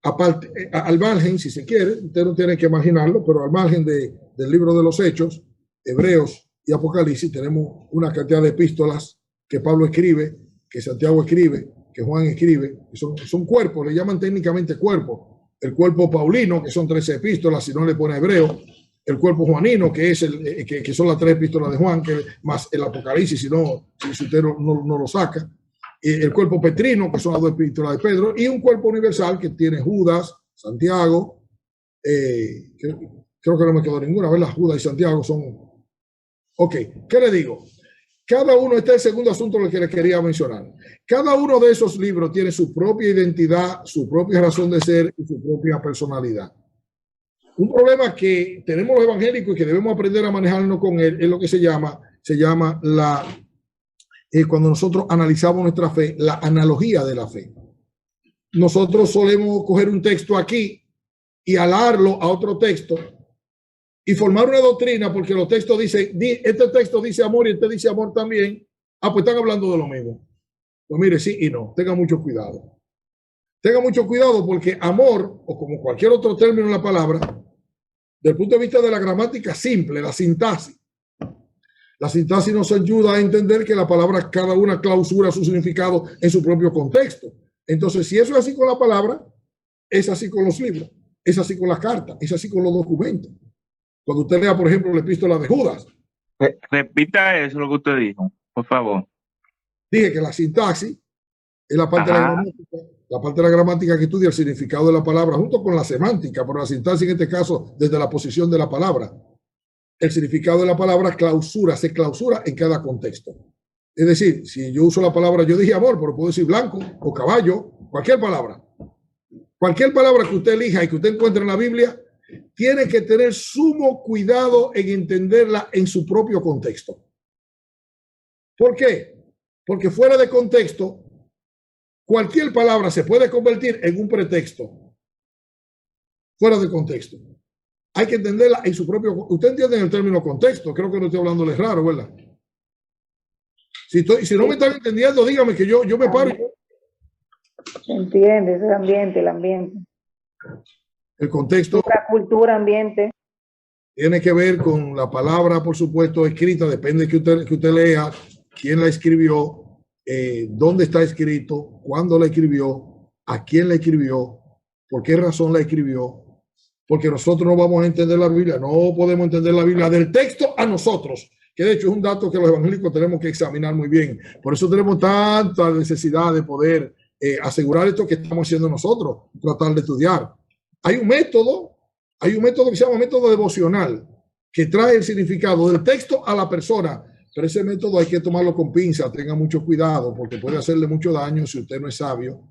aparte, al margen, si se quiere, usted no tiene que imaginarlo, pero al margen del libro de los Hechos, Hebreos y Apocalipsis, tenemos una cantidad de epístolas que Pablo escribe, que Santiago escribe, que Juan escribe, que son cuerpos, le llaman técnicamente cuerpos. El cuerpo paulino, que son 13 epístolas, si no le pone hebreo. El cuerpo juanino, que son las 3 epístolas de Juan, más el Apocalipsis, si usted no lo saca. El cuerpo petrino, que son las 2 epístolas de Pedro, y un cuerpo universal que tiene Judas, Santiago, creo que no me quedó ninguna, ¿verdad? Judas y Santiago son... Ok, ¿qué le digo? Cada uno, este es el segundo asunto que les quería mencionar. Cada uno de esos libros tiene su propia identidad, su propia razón de ser y su propia personalidad. Un problema que tenemos los evangélicos y que debemos aprender a manejarnos con él es lo que se llama cuando nosotros analizamos nuestra fe, la analogía de la fe. Nosotros solemos coger un texto aquí y alarlo a otro texto y formar una doctrina, porque los textos dicen, este texto dice amor y este dice amor también. Ah, pues están hablando de lo mismo. Pues mire, sí y no, tenga mucho cuidado. Tenga mucho cuidado porque amor, o como cualquier otro término en la palabra, desde el punto de vista de la gramática simple, la sintaxis nos ayuda a entender que la palabra, cada una clausura su significado en su propio contexto. Entonces, si eso es así con la palabra, es así con los libros, es así con las cartas, es así con los documentos. Cuando usted lea, por ejemplo, la epístola de Judas. Repita eso, lo que usted dijo, por favor. Dije que la sintaxis Es la parte de Ajá. la parte de la gramática que estudia el significado de la palabra junto con la semántica, pero la sintaxis en este caso desde la posición de la palabra. El significado de la palabra se clausura en cada contexto. Es decir, si yo uso la palabra, yo dije amor, pero puedo decir blanco o caballo, cualquier palabra. Cualquier palabra que usted elija y que usted encuentre en la Biblia, tiene que tener sumo cuidado en entenderla en su propio contexto. ¿Por qué? Porque fuera de contexto, cualquier palabra se puede convertir en un pretexto. Fuera de contexto. Hay que entenderla en su propio... Usted entiende el término contexto. Creo que no estoy hablándoles raro, ¿verdad? Si no me están entendiendo, dígame que yo me paro. Se entiende, es el ambiente, El contexto... La cultura, ambiente. Tiene que ver con la palabra, por supuesto, escrita. Depende que usted lea, quién la escribió, dónde está escrito, cuándo la escribió, a quién la escribió, por qué razón la escribió. Porque nosotros no vamos a entender la Biblia, no podemos entender la Biblia del texto a nosotros, que de hecho es un dato que los evangélicos tenemos que examinar muy bien. Por eso tenemos tanta necesidad de poder asegurar esto que estamos haciendo nosotros, tratar de estudiar. Hay un método que se llama método devocional, que trae el significado del texto a la persona, pero ese método hay que tomarlo con pinza, tenga mucho cuidado, porque puede hacerle mucho daño si usted no es sabio,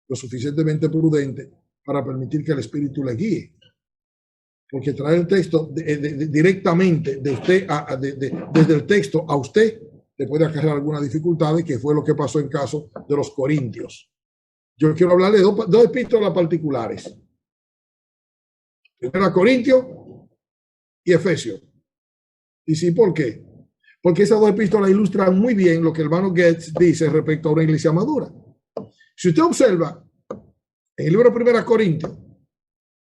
lo suficientemente prudente para permitir que el Espíritu le guíe. Porque traer el texto directamente de usted desde el texto a usted le puede acarrear algunas dificultades, que fue lo que pasó en caso de los corintios. Yo quiero hablarle de dos epístolas particulares. Primera Corintios y Efesios. ¿Y sí por qué? Porque esas dos epístolas ilustran muy bien lo que el hermano Goetz dice respecto a una iglesia madura. Si usted observa en el libro de Primera Corintios,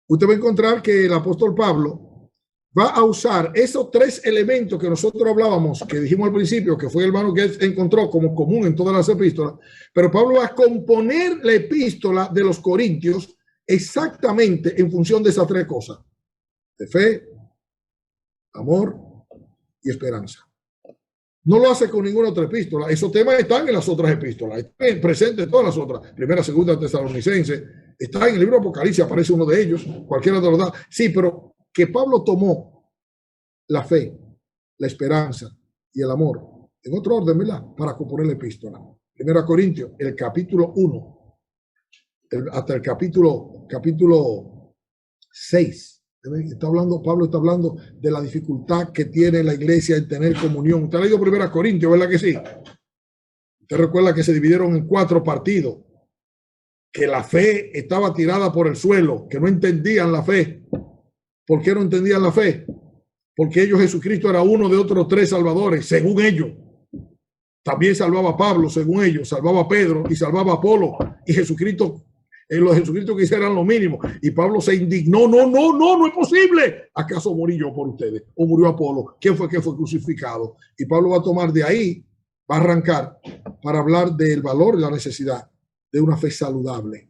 usted va a encontrar que el apóstol Pablo va a usar esos tres elementos que nosotros hablábamos, que dijimos al principio, que fue el hermano que encontró como común en todas las epístolas, pero Pablo va a componer la epístola de los Corintios exactamente en función de esas tres cosas: de fe, amor y esperanza. No lo hace con ninguna otra epístola. Esos temas están en las otras epístolas, están presentes en todas las otras. Primera, segunda, Tesalonicense, está en el libro de Apocalipsis, aparece uno de ellos, cualquiera de los dos. Sí, pero que Pablo tomó la fe, la esperanza y el amor en otro orden, ¿verdad? Para componer la epístola. Primera Corintios, el capítulo 1, hasta el capítulo 6. Pablo está hablando de la dificultad que tiene la iglesia en tener comunión. Usted ha leído Primera Corintios, ¿verdad que sí? Usted recuerda que se dividieron en 4 partidos, que la fe estaba tirada por el suelo, que no entendían la fe. ¿Por qué no entendían la fe? Porque ellos, Jesucristo era uno de otros 3 salvadores, según ellos. También salvaba a Pablo, según ellos, salvaba a Pedro y salvaba a Apolo. Y Jesucristo, los Jesucristo que hicieran lo mínimo. Y Pablo se indignó: no es posible. ¿Acaso morí yo por ustedes? ¿O murió Apolo? ¿Quién fue que fue crucificado? Y Pablo va a tomar de ahí, va a arrancar para hablar del valor y la necesidad de una fe saludable.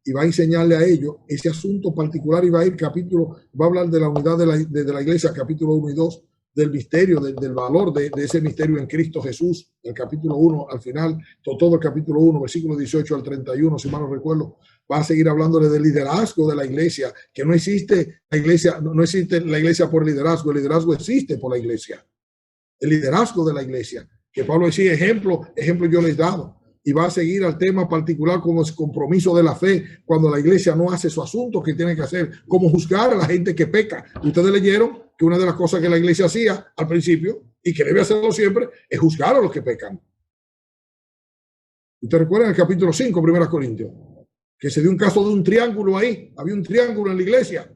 Y va a enseñarle a ellos ese asunto particular, y va a ir va a hablar de la unidad de la iglesia, capítulo 1 y 2, del misterio, del valor de ese misterio en Cristo Jesús, el capítulo 1 al final, todo el capítulo 1, versículo 18 al 31, si mal no recuerdo. Va a seguir hablándole del liderazgo de la iglesia, que no existe la iglesia, no existe la iglesia por liderazgo, el liderazgo existe por la iglesia. El liderazgo de la iglesia, que Pablo decía, ejemplo yo les he dado. Y va a seguir al tema particular con el compromiso de la fe cuando la iglesia no hace su asunto que tiene que hacer, como juzgar a la gente que peca. Ustedes leyeron que una de las cosas que la iglesia hacía al principio, y que debe hacerlo siempre, es juzgar a los que pecan. Ustedes recuerdan el capítulo 5, 1 Corintios, que se dio un caso de un triángulo ahí. Había un triángulo en la iglesia,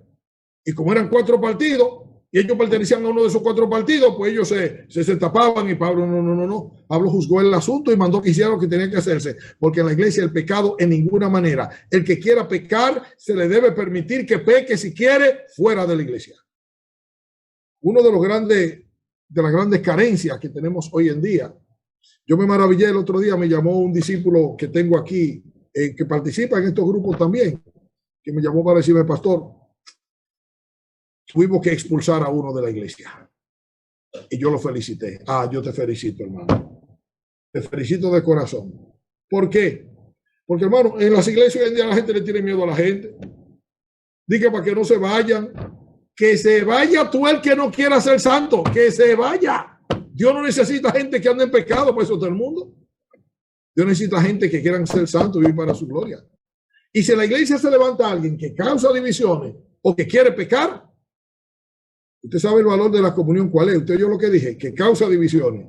y como eran 4 partidos, y ellos pertenecían a uno de esos 4 partidos, pues ellos se tapaban, y Pablo no. Pablo juzgó el asunto y mandó que hiciera lo que tenía que hacerse, porque en la iglesia el pecado en ninguna manera. El que quiera pecar, se le debe permitir que peque si quiere fuera de la iglesia. Uno de las grandes carencias que tenemos hoy en día. Yo me maravillé el otro día, me llamó un discípulo que tengo aquí, que participa en estos grupos también, que me llamó para decirme: pastor, tuvimos que expulsar a uno de la iglesia. Y yo lo felicité. Yo te felicito, hermano. Te felicito de corazón. ¿Por qué? Porque, hermano, en las iglesias hoy en día la gente le tiene miedo a la gente. Diga para que no se vayan. Que se vaya tú el que no quiera ser santo. Que se vaya. Dios no necesita gente que ande en pecado para eso todo el mundo. Dios necesita gente que quieran ser santos y vivir para su gloria. Y si en la iglesia se levanta alguien que causa divisiones o que quiere pecar, usted sabe el valor de la comunión cuál es. Usted oyó lo que dije, que causa divisiones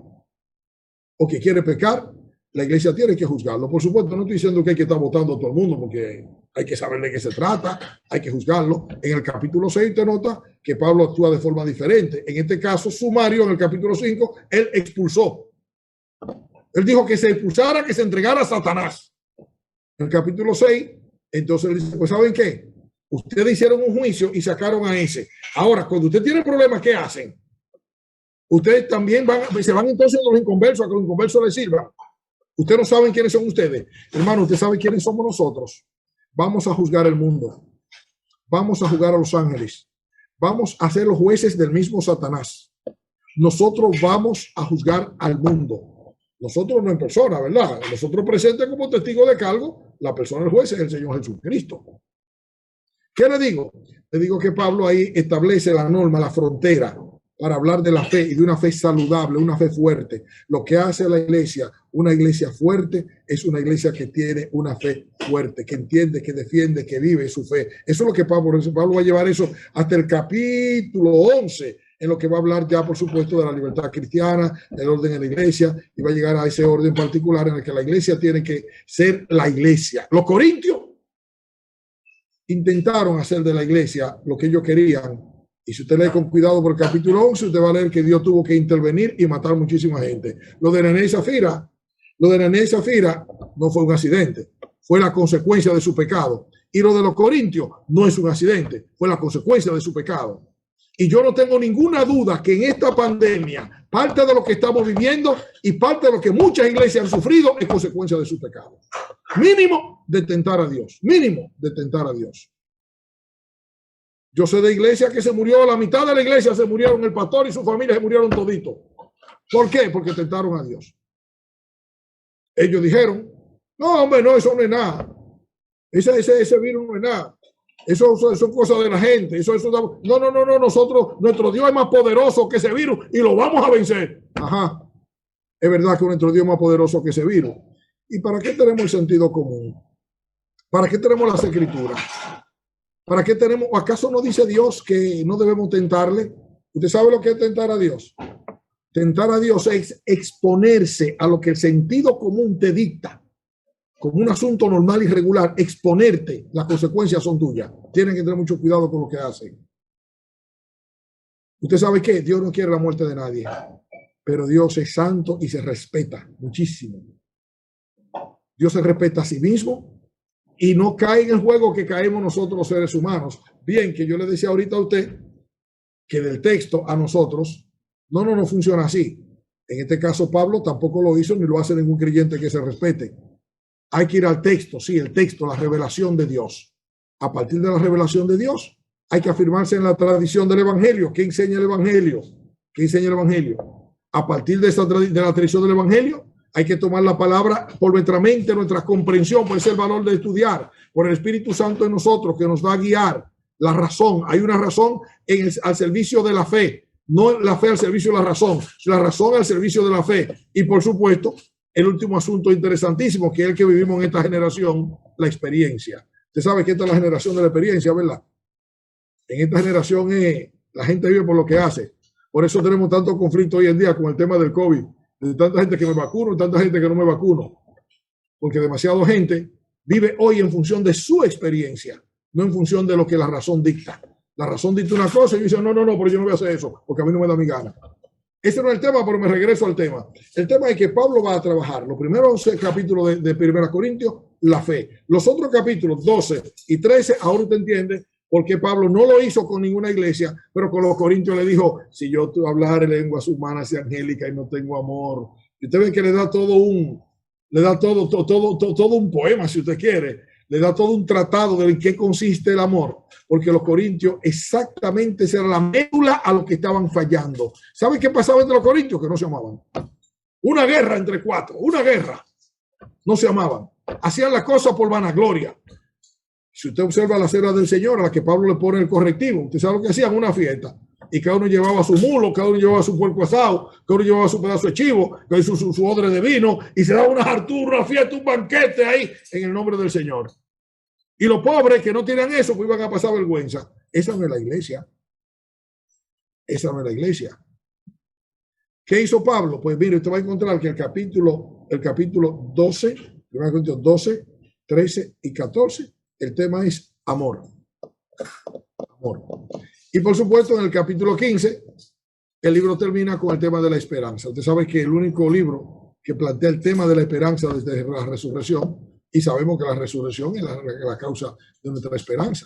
o que quiere pecar, la iglesia tiene que juzgarlo. Por supuesto, no estoy diciendo que hay que estar votando a todo el mundo porque hay que saber de qué se trata, hay que juzgarlo. En el capítulo 6 te nota que Pablo actúa de forma diferente. En este caso sumario, en el capítulo 5, él expulsó. Él dijo que se expulsara, que se entregara a Satanás. En el capítulo 6, entonces él dice, pues ¿saben qué? Ustedes hicieron un juicio y sacaron a ese. Ahora, cuando usted tiene problemas, ¿qué hacen? Ustedes también se van entonces a los inconversos, a que los inconversos les sirvan. Ustedes no saben quiénes son ustedes. Hermano, usted sabe quiénes somos nosotros. Vamos a juzgar el mundo. Vamos a juzgar a los ángeles. Vamos a ser los jueces del mismo Satanás. Nosotros vamos a juzgar al mundo. Nosotros no en persona, ¿verdad? Nosotros presentes como testigo de cargo, la persona del juez es el Señor Jesucristo. ¿Qué le digo? Le digo que Pablo ahí establece la norma, la frontera, para hablar de la fe y de una fe saludable, una fe fuerte. Lo que hace la iglesia, una iglesia fuerte, es una iglesia que tiene una fe fuerte, que entiende, que defiende, que vive su fe. Eso es lo que Pablo va a llevar eso hasta el capítulo 11, en lo que va a hablar ya, por supuesto, de la libertad cristiana, del orden en la iglesia, y va a llegar a ese orden particular en el que la iglesia tiene que ser la iglesia. Los corintios intentaron hacer de la iglesia lo que ellos querían. Y si usted lee con cuidado por el capítulo 11, usted va a leer que Dios tuvo que intervenir y matar muchísima gente. Lo de Ananías y Zafira no fue un accidente, fue la consecuencia de su pecado. Y lo de los corintios no es un accidente, fue la consecuencia de su pecado. Y yo no tengo ninguna duda que en esta pandemia, parte de lo que estamos viviendo y parte de lo que muchas iglesias han sufrido es consecuencia de su pecado. Mínimo de tentar a Dios, mínimo de tentar a Dios. Yo sé de iglesia que se murió, la mitad de la iglesia se murieron, el pastor y su familia se murieron todito. ¿Por qué? Porque tentaron a Dios. Ellos dijeron, no, hombre, no, eso no es nada. Ese virus no es nada. Eso son cosas de la gente. No, nuestro Dios es más poderoso que ese virus y lo vamos a vencer. Ajá. Es verdad que nuestro Dios es más poderoso que ese virus. ¿Y para qué tenemos el sentido común? ¿Para qué tenemos las escrituras? ¿Para qué tenemos? ¿Acaso no dice Dios que no debemos tentarle? ¿Usted sabe lo que es tentar a Dios? Tentar a Dios es exponerse a lo que el sentido común te dicta. Como un asunto normal y regular, exponerte, las consecuencias son tuyas. Tienen que tener mucho cuidado con lo que hacen. Usted sabe que Dios no quiere la muerte de nadie, pero Dios es santo y se respeta muchísimo. Dios se respeta a sí mismo y no cae en el juego que caemos nosotros los seres humanos. Bien, que yo le decía ahorita a usted que del texto a nosotros, no funciona así. En este caso Pablo tampoco lo hizo ni lo hace ningún creyente que se respete. Hay que ir al texto, sí, el texto, la revelación de Dios. A partir de la revelación de Dios, hay que afirmarse en la tradición del Evangelio. ¿Qué enseña el Evangelio? ¿Qué enseña el Evangelio? A partir de la tradición del Evangelio, hay que tomar la palabra por nuestra mente, nuestra comprensión, por ese valor de estudiar, por el Espíritu Santo en nosotros que nos va a guiar. La razón, hay una razón al servicio de la fe, no la fe al servicio de la razón al servicio de la fe. Y por supuesto, el último asunto interesantísimo, que es el que vivimos en esta generación, la experiencia. Usted sabe que esta es la generación de la experiencia, ¿verdad? En esta generación la gente vive por lo que hace. Por eso tenemos tanto conflicto hoy en día con el tema del COVID. De tanta gente que me vacuno y tanta gente que no me vacuno. Porque demasiada gente vive hoy en función de su experiencia, no en función de lo que la razón dicta. La razón dicta una cosa y dice, no, pero yo no voy a hacer eso, porque a mí no me da mi gana. Ese no es el tema, pero me regreso al tema. El tema es que Pablo va a trabajar los primeros 11 capítulos de 1 Corintios, la fe. Los otros capítulos 12 y 13, ahora usted entiende por qué Pablo no lo hizo con ninguna iglesia, pero con los corintios le dijo, si yo hablar lenguas humanas y angélicas y no tengo amor. Y usted ve que le da todo un poema, si usted quiere. Le da todo un tratado de en qué consiste el amor, porque los corintios exactamente esa era la médula a lo que estaban fallando. ¿Saben qué pasaba entre los corintios? Que no se amaban. Una guerra entre cuatro, una guerra. no se amaban. Hacían la cosa por vanagloria. Si usted observa la cena del Señor, a la que Pablo le pone el correctivo, usted sabe lo que hacían, una fiesta. Y cada uno llevaba su mulo, cada uno llevaba su puerco asado, cada uno llevaba su pedazo de chivo, su odre de vino, y se daba una hartura, una fiesta, un banquete ahí, en el nombre del Señor. Y los pobres que no tenían eso, pues iban a pasar vergüenza. Esa no es la iglesia. Esa no es la iglesia. ¿Qué hizo Pablo? Pues mire, usted va a encontrar que el capítulo 12, 1 Corintios 12, 13 y 14, el tema es amor. Amor. Y por supuesto, en el capítulo 15, el libro termina con el tema de la esperanza. Usted sabe que el único libro que plantea el tema de la esperanza desde la resurrección, y sabemos que la resurrección es la causa de nuestra esperanza.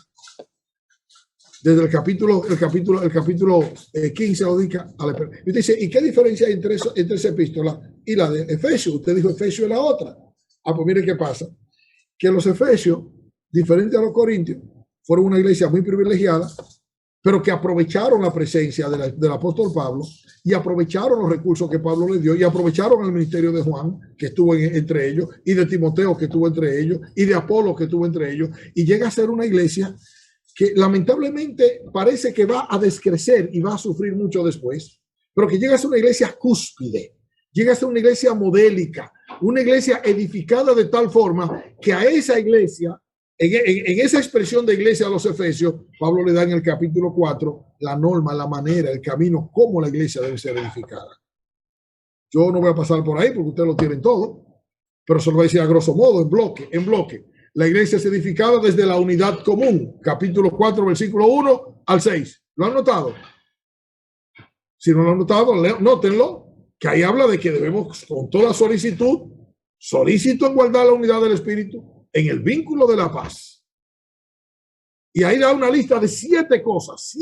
Desde el capítulo 15 lo dedica a la esperanza. Y usted dice, ¿y qué diferencia hay entre esa epístola y la de Efesios? Usted dijo Efesios es la otra. Ah, pues mire qué pasa. Que los Efesios, diferente a los Corintios, fueron una iglesia muy privilegiada, pero que aprovecharon la presencia del apóstol Pablo y aprovecharon los recursos que Pablo les dio y aprovecharon el ministerio de Juan, que estuvo entre ellos, y de Timoteo, que estuvo entre ellos, y de Apolo, que estuvo entre ellos, y llega a ser una iglesia que lamentablemente parece que va a descrecer y va a sufrir mucho después, pero que llega a ser una iglesia cúspide, llega a ser una iglesia modélica, una iglesia edificada de tal forma que a esa iglesia, en esa expresión de iglesia a los Efesios, Pablo le da en el capítulo 4 la norma, la manera, el camino, cómo la iglesia debe ser edificada. Yo no voy a pasar por ahí porque ustedes lo tienen todo, pero se lo voy a decir a grosso modo, en bloque. La iglesia es edificada desde la unidad común, capítulo 4, versículo 1 al 6. ¿Lo han notado? Si no lo han notado, nótenlo, que ahí habla de que debemos con toda solicitud, solícito en guardar la unidad del Espíritu, en el vínculo de la paz. Y ahí da una lista de 7 cosas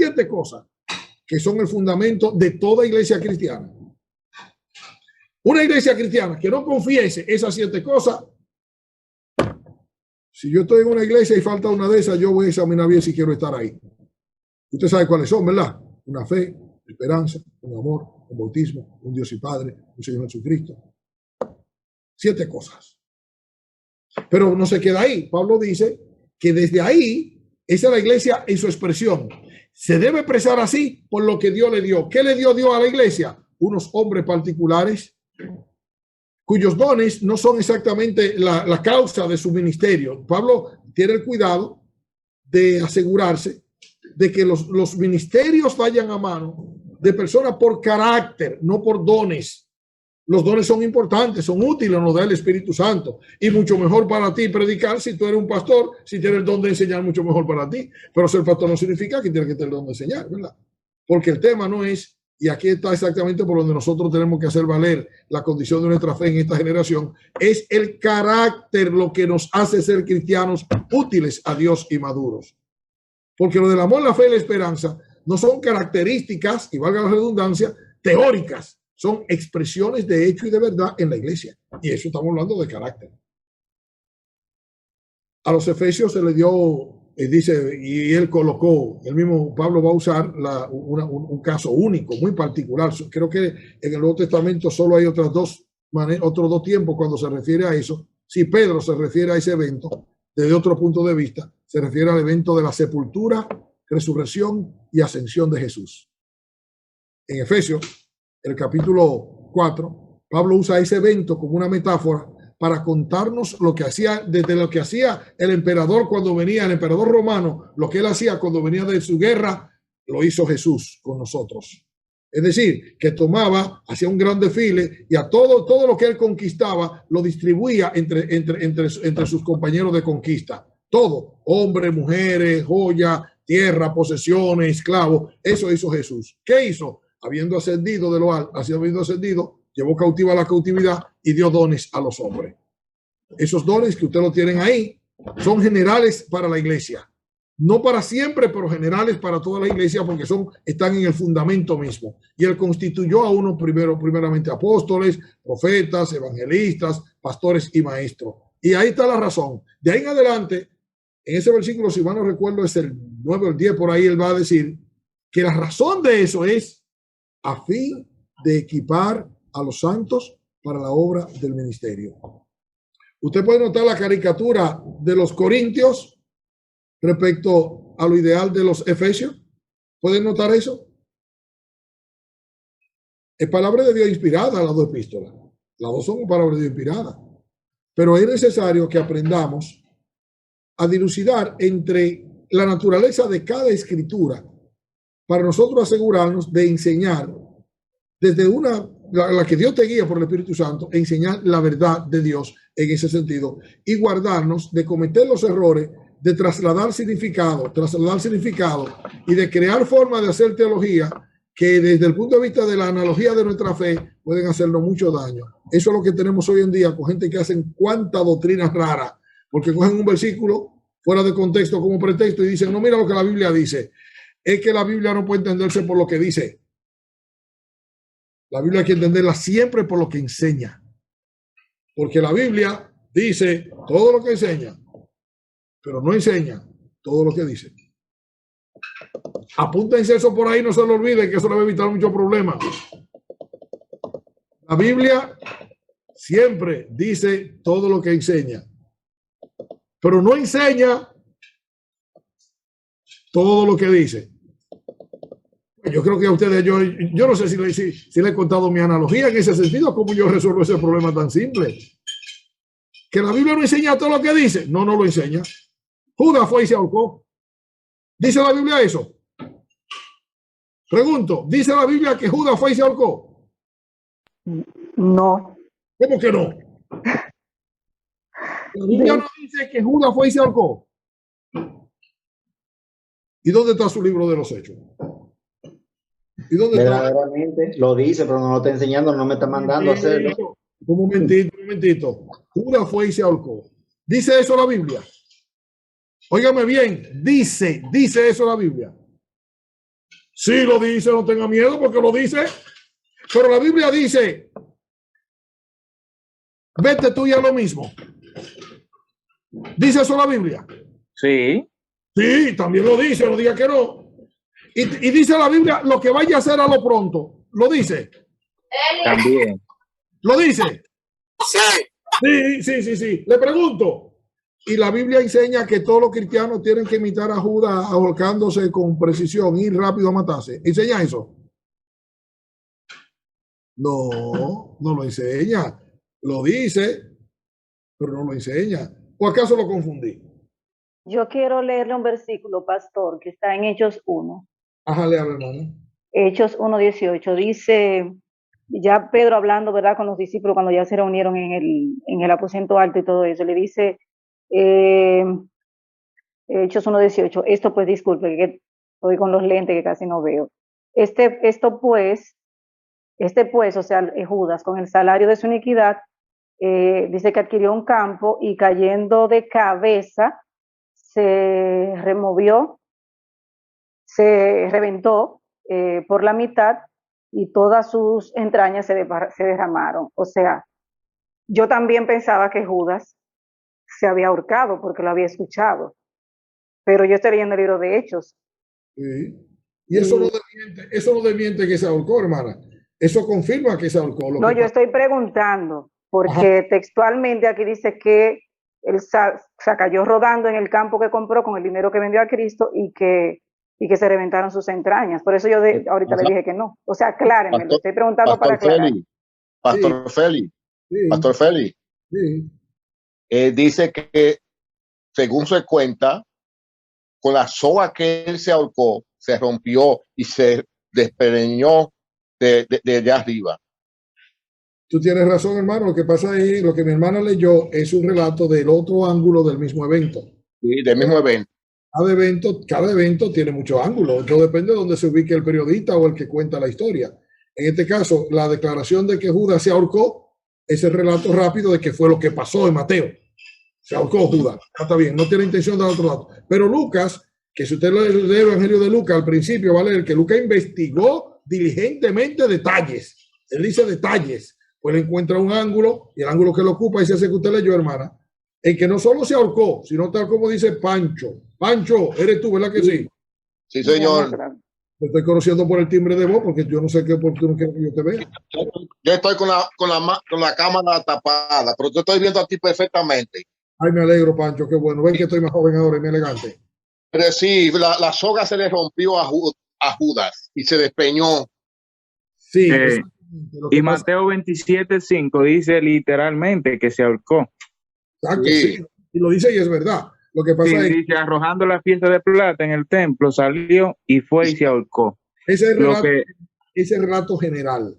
que son el fundamento de toda iglesia cristiana. Una iglesia cristiana que no confiese esas 7 cosas, si yo estoy en una iglesia y falta una de esas, yo voy a examinar bien si quiero estar ahí. Usted sabe cuáles son, ¿verdad? Una fe, esperanza, un amor, un bautismo, un Dios y Padre, un Señor Jesucristo. 7 cosas. Pero no se queda ahí. Pablo dice que desde ahí, esa es la iglesia en su expresión. Se debe expresar así por lo que Dios le dio. ¿Qué le dio Dios a la iglesia? Unos hombres particulares cuyos dones no son exactamente la causa de su ministerio. Pablo tiene el cuidado de asegurarse de que los ministerios vayan a mano de personas por carácter, no por dones. Los dones son importantes, son útiles, nos da el Espíritu Santo. Y mucho mejor para ti predicar si tú eres un pastor, si tienes el don de enseñar, mucho mejor para ti. Pero ser pastor no significa que tienes que tener el don de enseñar, ¿verdad? Porque el tema no es, y aquí está exactamente por donde nosotros tenemos que hacer valer la condición de nuestra fe en esta generación, es el carácter lo que nos hace ser cristianos útiles a Dios y maduros. Porque lo del amor, la fe y la esperanza no son características, y valga la redundancia, teóricas. Son expresiones de hecho y de verdad en la iglesia. Y eso estamos hablando de carácter. A los Efesios se le dio, dice, y él colocó, el mismo Pablo va a usar un caso único, muy particular. Creo que en el Nuevo Testamento solo hay otros dos tiempos cuando se refiere a eso. Si Pedro se refiere a ese evento, desde otro punto de vista, se refiere al evento de la sepultura, resurrección y ascensión de Jesús. En Efesios, el capítulo 4, Pablo usa ese evento como una metáfora para contarnos lo que hacía, desde lo que hacía el emperador cuando venía, el emperador romano, lo que él hacía cuando venía de su guerra, lo hizo Jesús con nosotros. Es decir, que tomaba, hacía un gran desfile y a todo lo que él conquistaba lo distribuía entre sus compañeros de conquista. Todo, hombres, mujeres, joya, tierra, posesiones, esclavos, eso hizo Jesús. ¿Qué hizo? Habiendo ascendido de lo alto, habiendo ascendido, llevó cautiva la cautividad y dio dones a los hombres. Esos dones que ustedes lo tienen ahí son generales para la iglesia. No para siempre, pero generales para toda la iglesia porque están en el fundamento mismo. Y él constituyó a uno primeramente apóstoles, profetas, evangelistas, pastores y maestros. Y ahí está la razón. De ahí en adelante, en ese versículo, si mal no recuerdo, es el 9 o el 10, por ahí él va a decir que la razón de eso es a fin de equipar a los santos para la obra del ministerio. Usted puede notar la caricatura de los corintios respecto a lo ideal de los efesios. ¿Pueden notar eso? Es palabra de Dios inspirada las dos epístolas. Las dos son palabras de Dios inspiradas. Pero es necesario que aprendamos a dilucidar entre la naturaleza de cada escritura para nosotros asegurarnos de enseñar desde la que Dios te guía por el Espíritu Santo, enseñar la verdad de Dios en ese sentido y guardarnos de cometer los errores de trasladar significado y de crear formas de hacer teología que desde el punto de vista de la analogía de nuestra fe pueden hacernos mucho daño. Eso es lo que tenemos hoy en día con gente que hacen cuánta doctrina rara, porque cogen un versículo fuera de contexto como pretexto y dicen, no, mira lo que la Biblia dice. Es que la Biblia no puede entenderse por lo que dice. La Biblia hay que entenderla siempre por lo que enseña. Porque la Biblia dice todo lo que enseña, pero no enseña todo lo que dice. Apúntense eso por ahí, no se lo olviden, que eso le va a evitar muchos problemas. La Biblia siempre dice todo lo que enseña, pero no enseña todo lo que dice. Yo creo que a ustedes, yo no sé si le he contado mi analogía en ese sentido, cómo yo resuelvo ese problema tan simple. Que la Biblia no enseña todo lo que dice. No, no lo enseña. Judas fue y se ahorcó. ¿Dice la Biblia eso? Pregunto, ¿dice la Biblia que Judas fue y se ahorcó? No. ¿Cómo que no? La Biblia no dice que Judas fue y se ahorcó. ¿Y dónde está su libro de los hechos? ¿Y dónde verdaderamente está? Lo dice, pero no lo está enseñando, no me está mandando a hacerlo. Un momentito. Judas fue y se ahorcó. ¿Dice eso la Biblia? Óigame bien, dice eso la Biblia. Sí lo dice, no tenga miedo porque lo dice. Pero la Biblia dice, vete tú y haz lo mismo. ¿Dice eso la Biblia? Sí. Sí, también lo dice, no diga que no. Y dice la Biblia, lo que vaya a hacer a lo pronto. ¿Lo dice? También. ¿Lo dice? Sí. Le pregunto. Y la Biblia enseña que todos los cristianos tienen que imitar a Judas ahorcándose con precisión, ir rápido a matarse. ¿Enseña eso? No lo enseña. Lo dice, pero no lo enseña. ¿O acaso lo confundí? Yo quiero leerle un versículo, pastor, que está en Hechos 1. Ajá, léalo, hermano. Hechos 1:18. Dice, ya Pedro hablando, ¿verdad?, con los discípulos cuando ya se reunieron en el aposento alto y todo eso, le dice, Hechos 1:18, esto pues, disculpe, que estoy con los lentes que casi no veo. Este pues, o sea, Judas, con el salario de su iniquidad, dice que adquirió un campo y cayendo de cabeza, se reventó por la mitad y todas sus entrañas se derramaron. O sea, yo también pensaba que Judas se había ahorcado porque lo había escuchado, pero yo estoy leyendo el libro de Hechos. Sí. Y eso no desmiente que se ahorcó, hermana. Eso confirma que se ahorcó. No, yo estoy preguntando porque textualmente aquí dice que él se cayó rodando en el campo que compró con el dinero que vendió a Cristo y que se reventaron sus entrañas. Por eso yo ahorita le dije que no. O sea, aclárenme, lo estoy preguntando para aclarar. Pastor Félix. Sí. Dice que, según se cuenta, con la soga que él se ahorcó, se rompió y se despereñó de allá arriba. Tú tienes razón, hermano. Lo que pasa es, lo que mi hermana leyó es un relato del otro ángulo del mismo evento. Sí, del mismo evento. Cada evento tiene muchos ángulos. Todo depende de dónde se ubique el periodista o el que cuenta la historia. En este caso, la declaración de que Judas se ahorcó es el relato rápido de que fue lo que pasó en Mateo. Se ahorcó Judas. Está bien, no tiene intención de dar otro dato. Pero Lucas, que si usted lee el Evangelio de Lucas, al principio va a leer que Lucas investigó diligentemente detalles. Él dice detalles. Pues le encuentra un ángulo y el ángulo que lo ocupa es ese que usted leyó, hermana, en que no solo se ahorcó, sino tal como dice Pancho. Pancho, eres tú, ¿verdad que sí? Sí, señor. Te estoy conociendo por el timbre de voz porque yo no sé qué por qué no quiero que yo te vea. Yo estoy con la cámara tapada, pero te estoy viendo a ti perfectamente. Ay, me alegro, Pancho, qué bueno. Ven que estoy más joven ahora y más elegante. Pero sí, la soga se le rompió a Judas y se despeñó. Sí. Y Mateo 27:5 dice literalmente que se ahorcó. Exacto, sí. Y lo dice y es verdad. Lo que pasa es dice, arrojando la pieza de plata en el templo, salió y fue y se ahorcó. Ese es el relato general.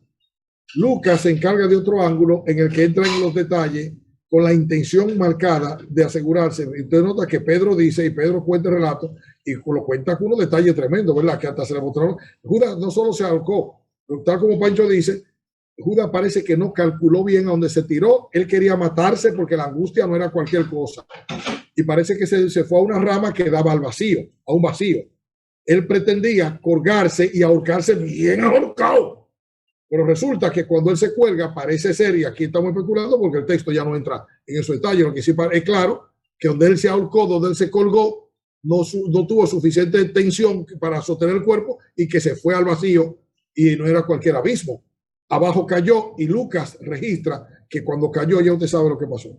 Lucas se encarga de otro ángulo en el que entra en los detalles con la intención marcada de asegurarse. Usted nota que Pedro dice, y Pedro cuenta el relato, y lo cuenta con unos detalles tremendos, ¿verdad? Que hasta se le mostraron. Judas no solo se ahorcó, pero tal como Pancho dice, Judas parece que no calculó bien a dónde se tiró. Él quería matarse porque la angustia no era cualquier cosa. Y parece que se fue a una rama que daba al vacío, a un vacío. Él pretendía colgarse y ahorcarse bien ahorcado. Pero resulta que cuando él se cuelga, parece ser, y aquí estamos especulando porque el texto ya no entra en esos detalles, lo que sí es claro, que donde él se ahorcó, donde él se colgó, no tuvo suficiente tensión para sostener el cuerpo y que se fue al vacío y no era cualquier abismo. Abajo cayó y Lucas registra que cuando cayó ya usted sabe lo que pasó.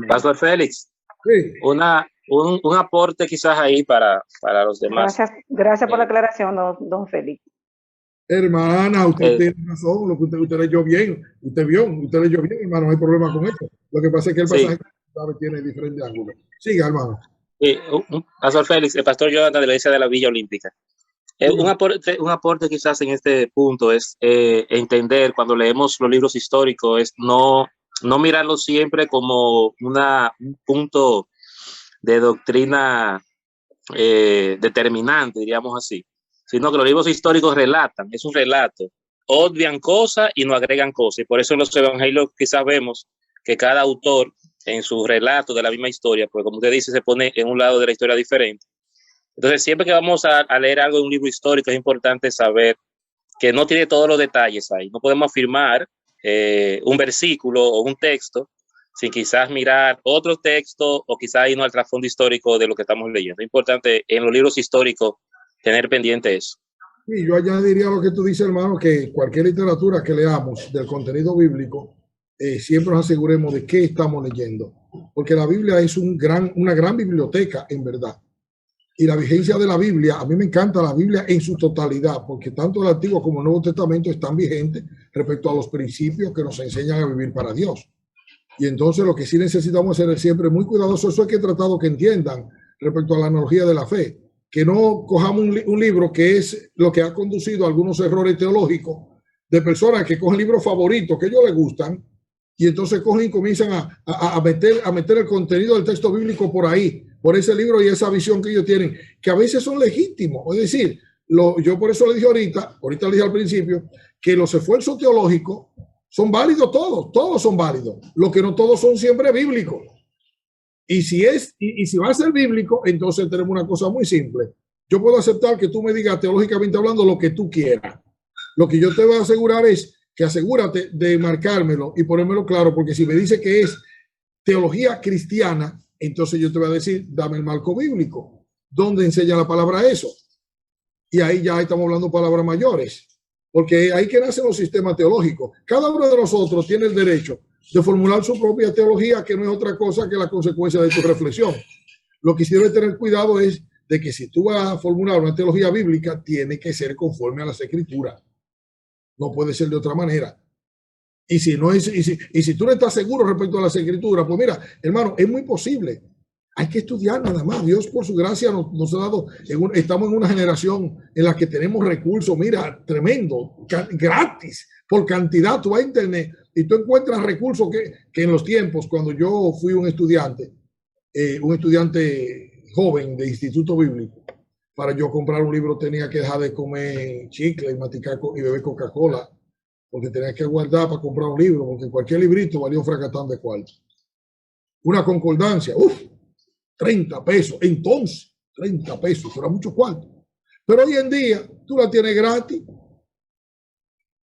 Pastor Félix, sí. Un aporte quizás ahí para los demás. Gracias por la aclaración, don Félix. Hermana, usted tiene razón, lo que usted leyó bien, usted leyó bien, hermano, no hay problema con esto. Lo que pasa es que el pasaje tiene diferentes ángulos. Siga, hermano. Sí, Pastor Félix, el pastor Jonathan de la Iglesia de la Villa Olímpica. Un aporte quizás en este punto es entender cuando leemos los libros históricos, es no mirarlos siempre como un punto de doctrina determinante, diríamos así, sino que los libros históricos relatan, es un relato, obvian cosas y no agregan cosas, y por eso en los evangelios quizás vemos que cada autor en su relato de la misma historia, pues como usted dice, se pone en un lado de la historia diferente. Entonces, siempre que vamos a leer algo de un libro histórico, es importante saber que no tiene todos los detalles ahí. No podemos afirmar un versículo o un texto sin quizás mirar otro texto o quizás irnos al trasfondo histórico de lo que estamos leyendo. Es importante en los libros históricos tener pendiente eso. Sí, yo añadiría lo que tú dices, hermano, que cualquier literatura que leamos del contenido bíblico, siempre nos aseguremos de qué estamos leyendo. Porque la Biblia es una gran biblioteca, en verdad. Y la vigencia de la Biblia, a mí me encanta la Biblia en su totalidad, porque tanto el Antiguo como el Nuevo Testamento están vigentes respecto a los principios que nos enseñan a vivir para Dios. Y entonces lo que sí necesitamos hacer es siempre muy cuidadoso, eso hay que tratar que entiendan respecto a la analogía de la fe, que no cojamos un libro que es lo que ha conducido a algunos errores teológicos de personas que cogen libros favoritos que a ellos les gustan y entonces cogen y comienzan a meter el contenido del texto bíblico por ahí, por ese libro y esa visión que ellos tienen, que a veces son legítimos. Es decir, yo por eso le dije ahorita le dije al principio, que los esfuerzos teológicos son válidos todos son válidos. Lo que no todos son siempre bíblicos. Y si va a ser bíblico, entonces tenemos una cosa muy simple. Yo puedo aceptar que tú me digas teológicamente hablando lo que tú quieras. Lo que yo te voy a asegurar es que asegúrate de marcármelo y ponérmelo claro, porque si me dice que es teología cristiana, entonces yo te voy a decir, dame el marco bíblico. ¿Dónde enseña la palabra eso? Y ahí ya estamos hablando de palabras mayores, porque ahí que nacen los sistemas teológicos. Cada uno de nosotros tiene el derecho de formular su propia teología, que no es otra cosa que la consecuencia de tu reflexión. Lo que sí debe tener cuidado es de que si tú vas a formular una teología bíblica, tiene que ser conforme a las Escrituras. No puede ser de otra manera. Y si tú no estás seguro respecto a las Escrituras, pues mira, hermano, es muy posible. Hay que estudiar nada más. Dios por su gracia nos ha dado, estamos en una generación en la que tenemos recursos, mira, tremendo, gratis, por cantidad. Tú vas a internet y tú encuentras recursos que en los tiempos, cuando yo fui un estudiante joven de instituto bíblico, para yo comprar un libro tenía que dejar de comer chicle y maticar y beber Coca-Cola, porque tenía que guardar para comprar un libro, porque cualquier librito valía un fracatán de cuarto. Una concordancia, 30 pesos, entonces, 30 pesos, era mucho cuarto. Pero hoy en día, tú la tienes gratis.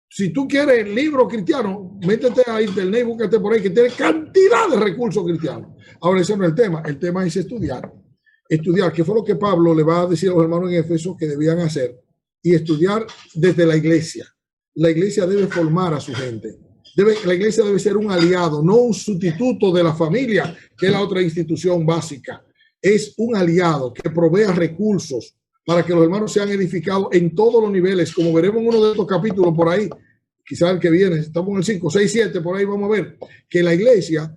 Si tú quieres libros cristianos, métete a internet y búscate por ahí, que tiene cantidad de recursos cristianos. Ahora, ese no es el tema es estudiar. estudiar, que fue lo que Pablo le va a decir a los hermanos en Éfeso que debían hacer, y estudiar desde la iglesia. La iglesia debe formar a su gente. La iglesia debe ser un aliado, no un sustituto de la familia, que es la otra institución básica. Es un aliado que provea recursos para que los hermanos sean edificados en todos los niveles, como veremos en uno de estos capítulos por ahí, quizás el que viene, estamos en el 5, 6, 7, por ahí vamos a ver, que la iglesia,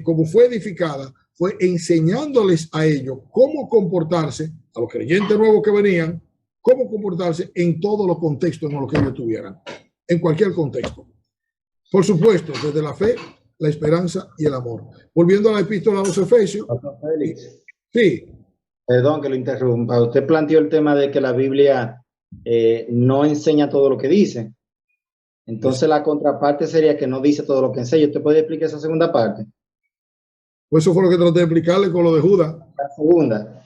como fue edificada, fue enseñándoles a ellos cómo comportarse, a los creyentes nuevos que venían, cómo comportarse en todos los contextos en los que ellos tuvieran, en cualquier contexto. Por supuesto, desde la fe, la esperanza y el amor. Volviendo a la epístola a los Efesios. Félix, Sí. perdón que lo interrumpa. Usted planteó el tema de que la Biblia no enseña todo lo que dice. Entonces la contraparte sería que no dice todo lo que enseña. ¿Usted puede explicar esa segunda parte? Pues eso fue lo que traté de explicarle con lo de Judas. La segunda.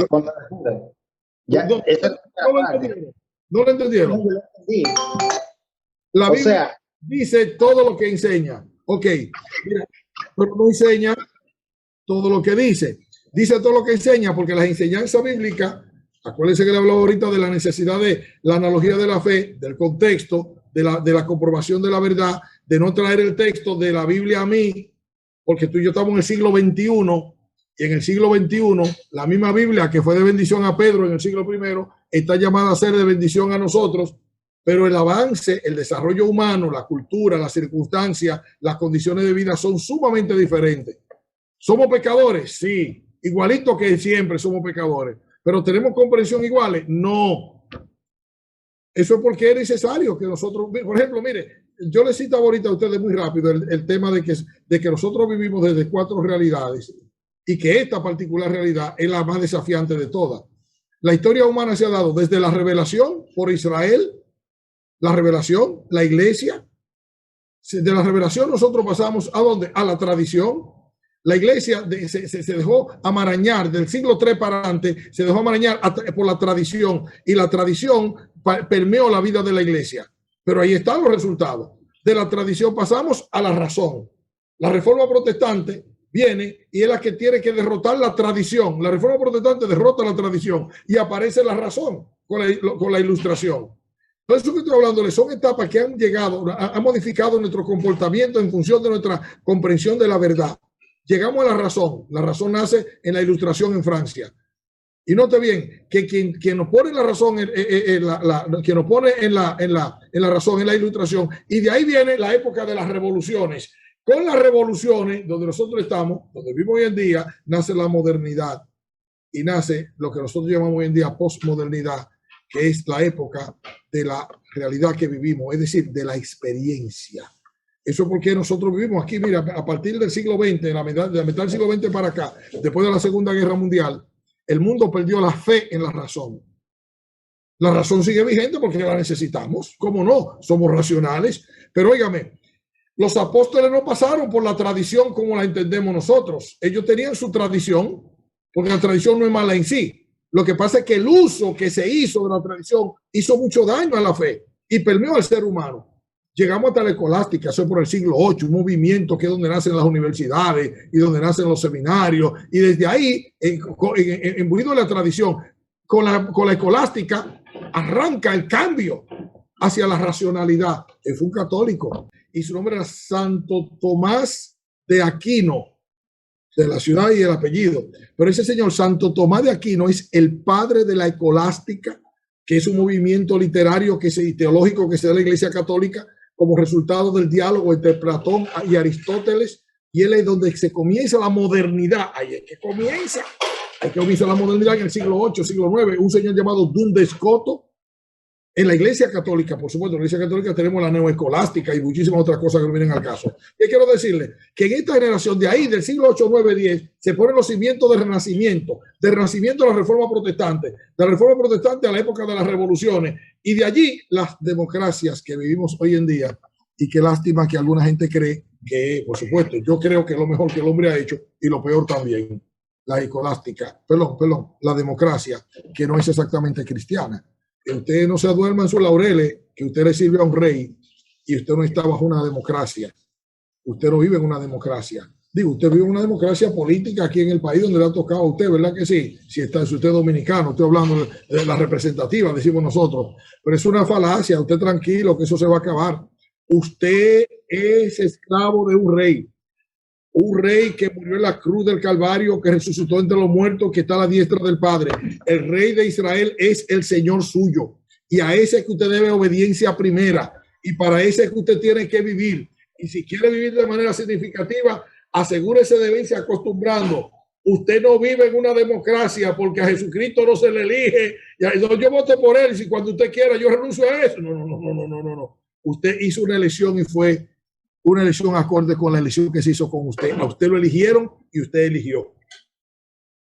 Con la de Judas. Ya, No, esa es no lo entendieron. No lo entendieron. No, yo lo entendí. La O Biblia sea, dice todo lo que enseña. Ok, mira, pero no enseña todo lo que dice. Dice todo lo que enseña porque las enseñanzas bíblicas, acuérdense que le hablaba ahorita de la necesidad de la analogía de la fe, del contexto, de la comprobación de la verdad, de no traer el texto de la Biblia a mí, porque tú y yo estamos en el siglo XXI, y en el siglo XXI la misma Biblia que fue de bendición a Pedro en el siglo I está llamada a ser de bendición a nosotros, pero el avance, el desarrollo humano, la cultura, las circunstancias, las condiciones de vida son sumamente diferentes. ¿Somos pecadores? Sí, igualito que siempre somos pecadores, pero ¿tenemos comprensión iguales? No. Eso es porque es necesario que nosotros, por ejemplo, mire, yo les citaba ahorita a ustedes muy rápido el tema de que nosotros vivimos desde 4 realidades y que esta particular realidad es la más desafiante de todas. La historia humana se ha dado desde la revelación por Israel, la revelación, la iglesia. De la revelación nosotros pasamos ¿a dónde? A la tradición. La iglesia se dejó amarañar del siglo III para adelante, se dejó amarañar por la tradición y la tradición permeó la vida de la iglesia. Pero ahí están los resultados. De la tradición pasamos a la razón. La reforma protestante viene y es la que tiene que derrotar la tradición. La reforma protestante derrota la tradición y aparece la razón con la ilustración. Por eso que estoy hablando, son etapas que han llegado, han modificado nuestro comportamiento en función de nuestra comprensión de la verdad. Llegamos a la razón. La razón nace en la ilustración en Francia. Y note bien que quien nos pone la razón, quien nos pone en la razón, en la ilustración, y de ahí viene la época de las revoluciones. Con las revoluciones, donde nosotros estamos, donde vivimos hoy en día, nace la modernidad y nace lo que nosotros llamamos hoy en día postmodernidad, que es la época de la realidad que vivimos, es decir, de la experiencia. Eso porque nosotros vivimos aquí, mira, a partir del siglo XX, de la mitad del siglo XX para acá, después de la Segunda Guerra Mundial, el mundo perdió la fe en la razón. La razón sigue vigente porque la necesitamos. ¿Cómo no? Somos racionales. Pero óigame, los apóstoles no pasaron por la tradición como la entendemos nosotros. Ellos tenían su tradición, porque la tradición no es mala en sí. Lo que pasa es que el uso que se hizo de la tradición hizo mucho daño a la fe y permeó al ser humano. Llegamos hasta la escolástica, eso es por el siglo VIII, un movimiento que es donde nacen las universidades y donde nacen los seminarios. Y desde ahí, imbuido en la tradición, con la escolástica, arranca el cambio hacia la racionalidad. Él fue un católico y su nombre era Santo Tomás de Aquino, de la ciudad y el apellido. Pero ese señor Santo Tomás de Aquino es el padre de la escolástica, que es un movimiento literario y teológico que se da en la Iglesia Católica como resultado del diálogo entre Platón y Aristóteles, y él es donde se comienza la modernidad. Ahí es que comienza la modernidad en el siglo VIII, siglo IX, un señor llamado Duns Scoto. En la Iglesia Católica, por supuesto, en la Iglesia Católica tenemos la neoescolástica y muchísimas otras cosas que no vienen al caso. ¿Qué quiero decirle? Que en esta generación de ahí, del siglo VIII, IX, X, se ponen los cimientos del renacimiento de la Reforma Protestante, de la Reforma Protestante a la época de las revoluciones, y de allí las democracias que vivimos hoy en día, y qué lástima que alguna gente cree que, por supuesto, yo creo que es lo mejor que el hombre ha hecho, y lo peor también, la escolástica, la democracia, que no es exactamente cristiana. Que usted no se duerma en sus laureles, que usted le sirve a un rey y usted no está bajo una democracia. Usted no vive en una democracia. Digo, usted vive una democracia política aquí en el país donde le ha tocado a usted, ¿verdad que sí? Si está, si usted es dominicano, estoy hablando de la representativa, decimos nosotros. Pero es una falacia, usted tranquilo, que eso se va a acabar. Usted es esclavo de un rey que murió en la cruz del Calvario, que resucitó entre los muertos, que está a la diestra del Padre. El rey de Israel es el Señor suyo. Y a ese es que usted debe obediencia primera. Y para ese es que usted tiene que vivir. Y si quiere vivir de manera significativa, asegúrese de irse acostumbrando. Usted no vive en una democracia porque a Jesucristo no se le elige. Yo voto por él y si cuando usted quiera yo renuncio a eso. No. Usted hizo una elección y fue una elección acorde con la elección que se hizo con usted. A usted lo eligieron y usted eligió.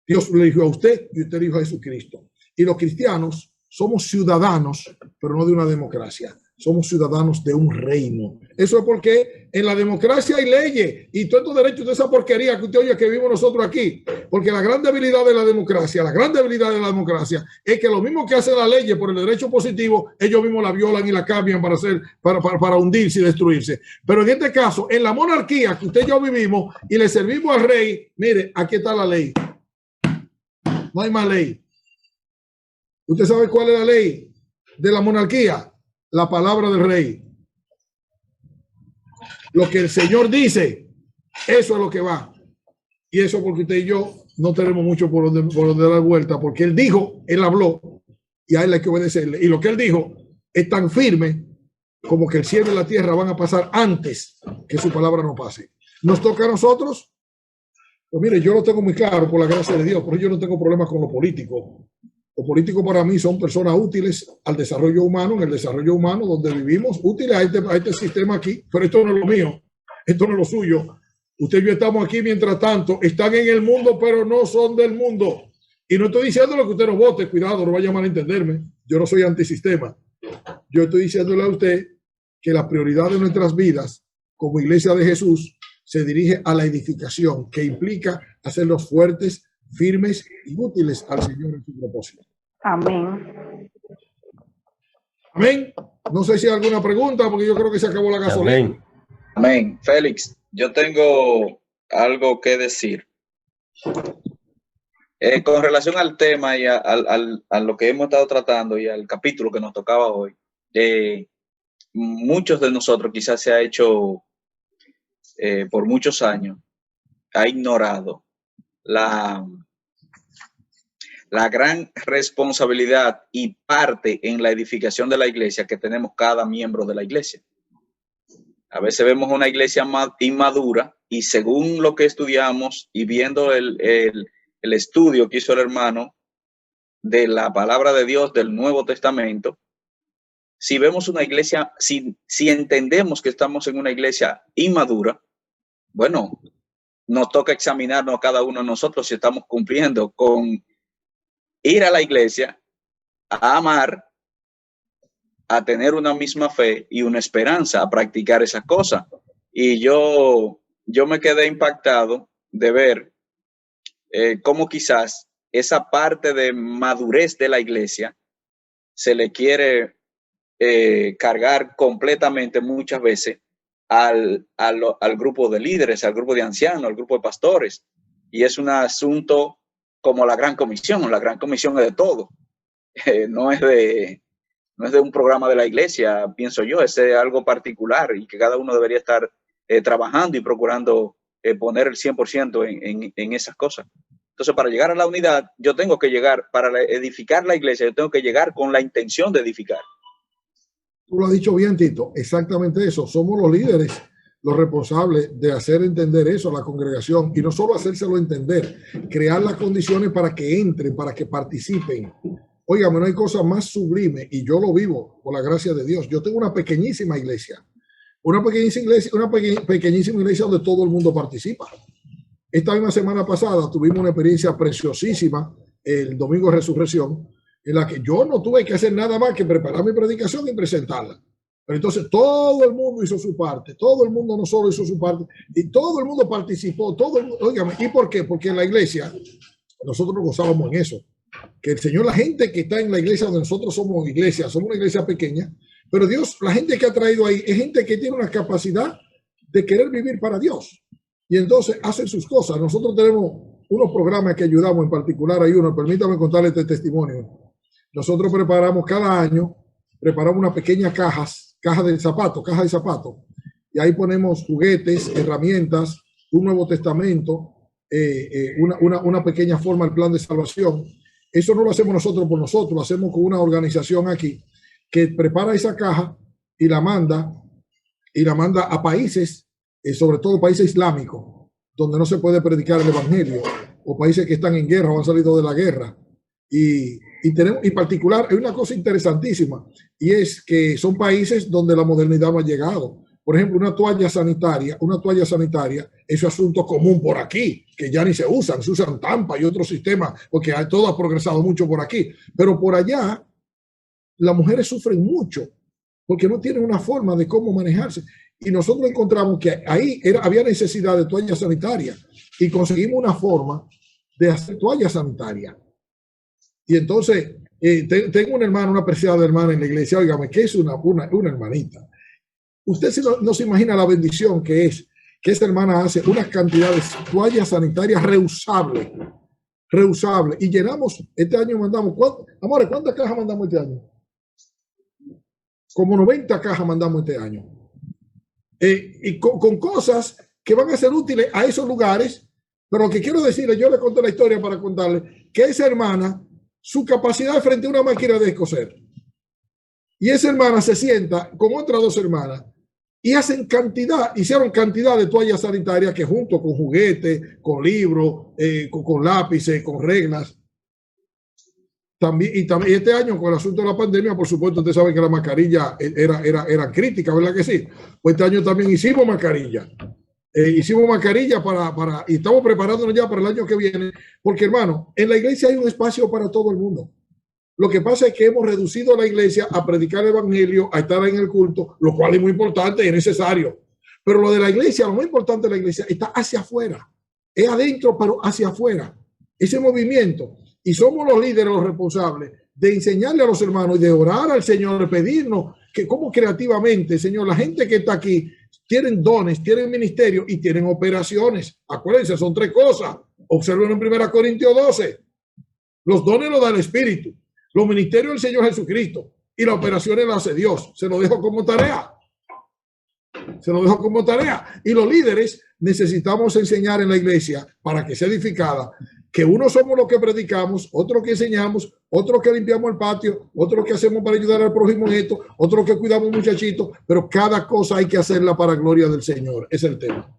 Dios lo eligió a usted y usted eligió a Jesucristo. Y los cristianos somos ciudadanos, pero no de una democracia. Somos ciudadanos de un reino. Eso es porque en la democracia hay leyes y todos estos derechos de esa porquería que usted oye que vivimos nosotros aquí. Porque la gran debilidad de la democracia, es que lo mismo que hacen las leyes por el derecho positivo, ellos mismos la violan y la cambian para hundirse y destruirse. Pero en este caso, en la monarquía que usted y yo vivimos y le servimos al rey, mire, aquí está la ley. No hay más ley. ¿Usted sabe cuál es la ley de la monarquía? La palabra del rey. Lo que el Señor dice, eso es lo que va. Y eso porque usted y yo no tenemos mucho por donde dar vuelta, porque él dijo, él habló, y a él hay que obedecerle. Y lo que él dijo es tan firme como que el cielo y la tierra van a pasar antes que su palabra no pase. ¿Nos toca a nosotros? Pues mire, yo lo tengo muy claro por la gracia de Dios, pero yo no tengo problemas con lo político. Los políticos para mí son personas útiles al desarrollo humano, en el desarrollo humano donde vivimos, útiles a este sistema aquí, pero esto no es lo mío, esto no es lo suyo. Usted y yo estamos aquí mientras tanto, están en el mundo, pero no son del mundo. Y no estoy diciendo lo que usted no vote, cuidado, no vaya a malentenderme, yo no soy antisistema. Yo estoy diciéndole a usted que la prioridad de nuestras vidas como iglesia de Jesús se dirige a la edificación, que implica hacerlos fuertes, firmes y útiles al Señor en su propósito. Amén. Amén. No sé si hay alguna pregunta, porque yo creo que se acabó la gasolina. Amén. Félix, yo tengo algo que decir. Con relación al tema y a lo que hemos estado tratando y al capítulo que nos tocaba hoy, muchos de nosotros quizás se ha hecho por muchos años, ha ignorado la gran responsabilidad y parte en la edificación de la iglesia que tenemos cada miembro de la iglesia. A veces vemos una iglesia inmadura y según lo que estudiamos y viendo el estudio que hizo el hermano de la palabra de Dios del Nuevo Testamento, si vemos una iglesia, si entendemos que estamos en una iglesia inmadura, bueno, nos toca examinarnos cada uno de nosotros si estamos cumpliendo con ir a la iglesia, a amar, a tener una misma fe y una esperanza, a practicar esas cosas. Y yo me quedé impactado de ver cómo quizás esa parte de madurez de la iglesia se le quiere cargar completamente muchas veces al grupo de líderes, al grupo de ancianos, al grupo de pastores. Y es un asunto como la Gran Comisión. La Gran Comisión es de todo. No es de un programa de la iglesia, pienso yo, es algo particular y que cada uno debería estar trabajando y procurando poner el 100% en esas cosas. Entonces, para llegar a la unidad, yo tengo que llegar, para edificar la iglesia, yo tengo que llegar con la intención de edificar. Tú lo has dicho bien, Tito, exactamente eso. Somos los líderes, los responsables de hacer entender eso a la congregación y no solo hacérselo entender, crear las condiciones para que entren, para que participen. Óigame, no hay cosa más sublime y yo lo vivo por la gracia de Dios. Yo tengo una pequeñísima iglesia, una pequeñísima iglesia donde todo el mundo participa. Esta misma semana pasada tuvimos una experiencia preciosísima el domingo de resurrección, en la que yo no tuve que hacer nada más que preparar mi predicación y presentarla. Pero entonces todo el mundo hizo su parte, todo el mundo no solo hizo su parte, y todo el mundo participó, todo el mundo, óigame, ¿y por qué? Porque en la iglesia nosotros nos gozábamos en eso, que el Señor, la gente que está en la iglesia donde nosotros somos iglesia, somos una iglesia pequeña, pero Dios, la gente que ha traído ahí es gente que tiene una capacidad de querer vivir para Dios. y entonces hacen sus cosas. Nosotros tenemos unos programas que ayudamos, en particular hay uno, permítame contarle este testimonio. Nosotros preparamos cada año, preparamos una pequeña caja de zapatos, y ahí ponemos juguetes, herramientas, un Nuevo Testamento, una pequeña forma del plan de salvación. Eso no lo hacemos nosotros por nosotros, lo hacemos con una organización aquí que prepara esa caja y la manda a países, sobre todo países islámicos, donde no se puede predicar el evangelio, o países que están en guerra o han salido de la guerra. Y tenemos, en particular, hay una cosa interesantísima, y es que son países donde la modernidad no ha llegado. Por ejemplo, una toalla sanitaria, es asunto común por aquí, que ya ni se usan Tampa y otros sistemas, porque todo ha progresado mucho por aquí. Pero por allá, las mujeres sufren mucho, porque no tienen una forma de cómo manejarse. Y nosotros encontramos que ahí había necesidad de toalla sanitaria, y conseguimos una forma de hacer toalla sanitaria. Y entonces, tengo una hermana, una apreciada hermana en la iglesia, óigame, que es una hermanita. Usted no se imagina la bendición que es que esta hermana hace unas cantidades de toallas sanitarias reusables. Y llenamos, este año mandamos, amores, ¿cuántas cajas mandamos este año? Como 90 cajas mandamos este año. Y con cosas que van a ser útiles a esos lugares. Pero lo que quiero decirle, yo le conté la historia para contarle que esa hermana, su capacidad frente a una máquina de coser, y esa hermana se sienta con otras dos hermanas y hicieron cantidad de toallas sanitarias que junto con juguetes, con libros, con lápices, con reglas. También este año con el asunto de la pandemia, por supuesto, ustedes saben que la mascarilla era crítica, ¿verdad que sí? Pues este año también hicimos mascarilla. Y estamos preparándonos ya para el año que viene, porque hermano, en la iglesia hay un espacio para todo el mundo. Lo que pasa es que hemos reducido la iglesia a predicar el evangelio, a estar en el culto, lo cual es muy importante y es necesario. Pero lo de la iglesia, lo más importante de la iglesia está hacia afuera. Es adentro, pero hacia afuera. Ese movimiento. Y somos los líderes, los responsables de enseñarle a los hermanos y de orar al Señor, de pedirnos que como creativamente, Señor, la gente que está aquí tienen dones, tienen ministerio y tienen operaciones. Acuérdense, son tres cosas. Observen en 1 Corintios 12. Los dones los da el Espíritu. Los ministerios del Señor Jesucristo y las operaciones las hace Dios. Se lo dejo como tarea. Y los líderes necesitamos enseñar en la iglesia para que sea edificada, que unos somos los que predicamos, otros que enseñamos, otros que limpiamos el patio, otros que hacemos para ayudar al prójimo en esto, otros que cuidamos muchachitos, pero cada cosa hay que hacerla para gloria del Señor. Es el tema.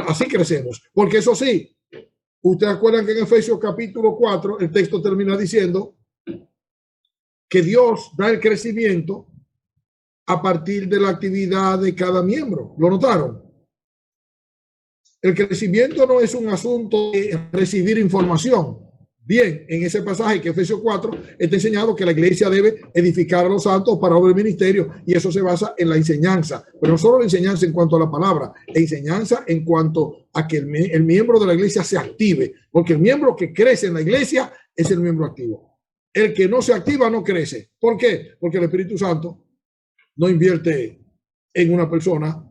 Así crecemos. Porque eso sí, ustedes acuerdan que en Efesios capítulo 4 el texto termina diciendo que Dios da el crecimiento a partir de la actividad de cada miembro. ¿Lo notaron? El crecimiento no es un asunto de recibir información. Bien, en ese pasaje que Efesios 4 está enseñado que la iglesia debe edificar a los santos para obrar el ministerio, y eso se basa en la enseñanza, pero no solo la enseñanza en cuanto a la palabra, la enseñanza en cuanto a que el miembro de la iglesia se active, porque el miembro que crece en la iglesia es el miembro activo. El que no se activa no crece. ¿Por qué? Porque el Espíritu Santo no invierte en una persona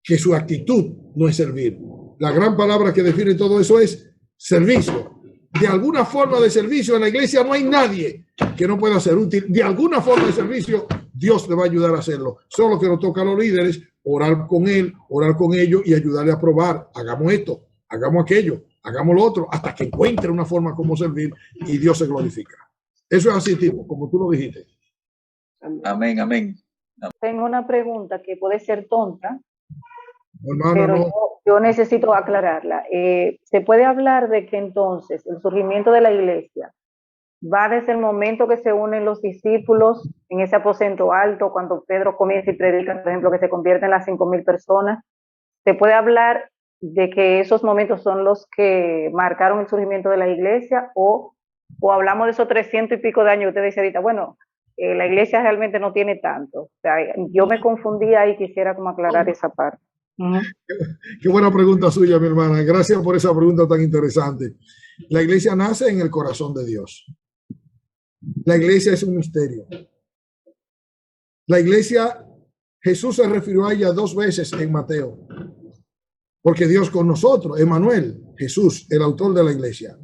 que su actitud no es servir. La gran palabra que define todo eso es servicio. De alguna forma de servicio en la iglesia no hay nadie que no pueda ser útil. De alguna forma de servicio Dios le va a ayudar a hacerlo. Solo que nos toca a los líderes orar con él, orar con ellos y ayudarle a probar. Hagamos esto, hagamos aquello, hagamos lo otro, hasta que encuentre una forma como servir y Dios se glorifica. Eso es así, tipo, como tú lo dijiste. Amén, amén. Tengo una pregunta que puede ser tonta, hermano, pero no. yo necesito aclararla. ¿Se puede hablar de que entonces el surgimiento de la iglesia va desde el momento que se unen los discípulos en ese aposento alto, cuando Pedro comienza y predica, por ejemplo, que se convierten las 5,000 personas? ¿Se puede hablar de que esos momentos son los que marcaron el surgimiento de la iglesia, o hablamos de esos 300 y pico de años que usted dice ahorita? Bueno, la iglesia realmente no tiene tanto. O sea, yo me confundí ahí, quisiera como aclarar esa parte. Qué buena pregunta suya, mi hermana. Gracias por esa pregunta tan interesante. La iglesia nace en el corazón de Dios. La iglesia es un misterio. La iglesia, Jesús se refirió a ella 2 veces en Mateo. porque Dios con nosotros, Emmanuel, Jesús, el autor de la iglesia.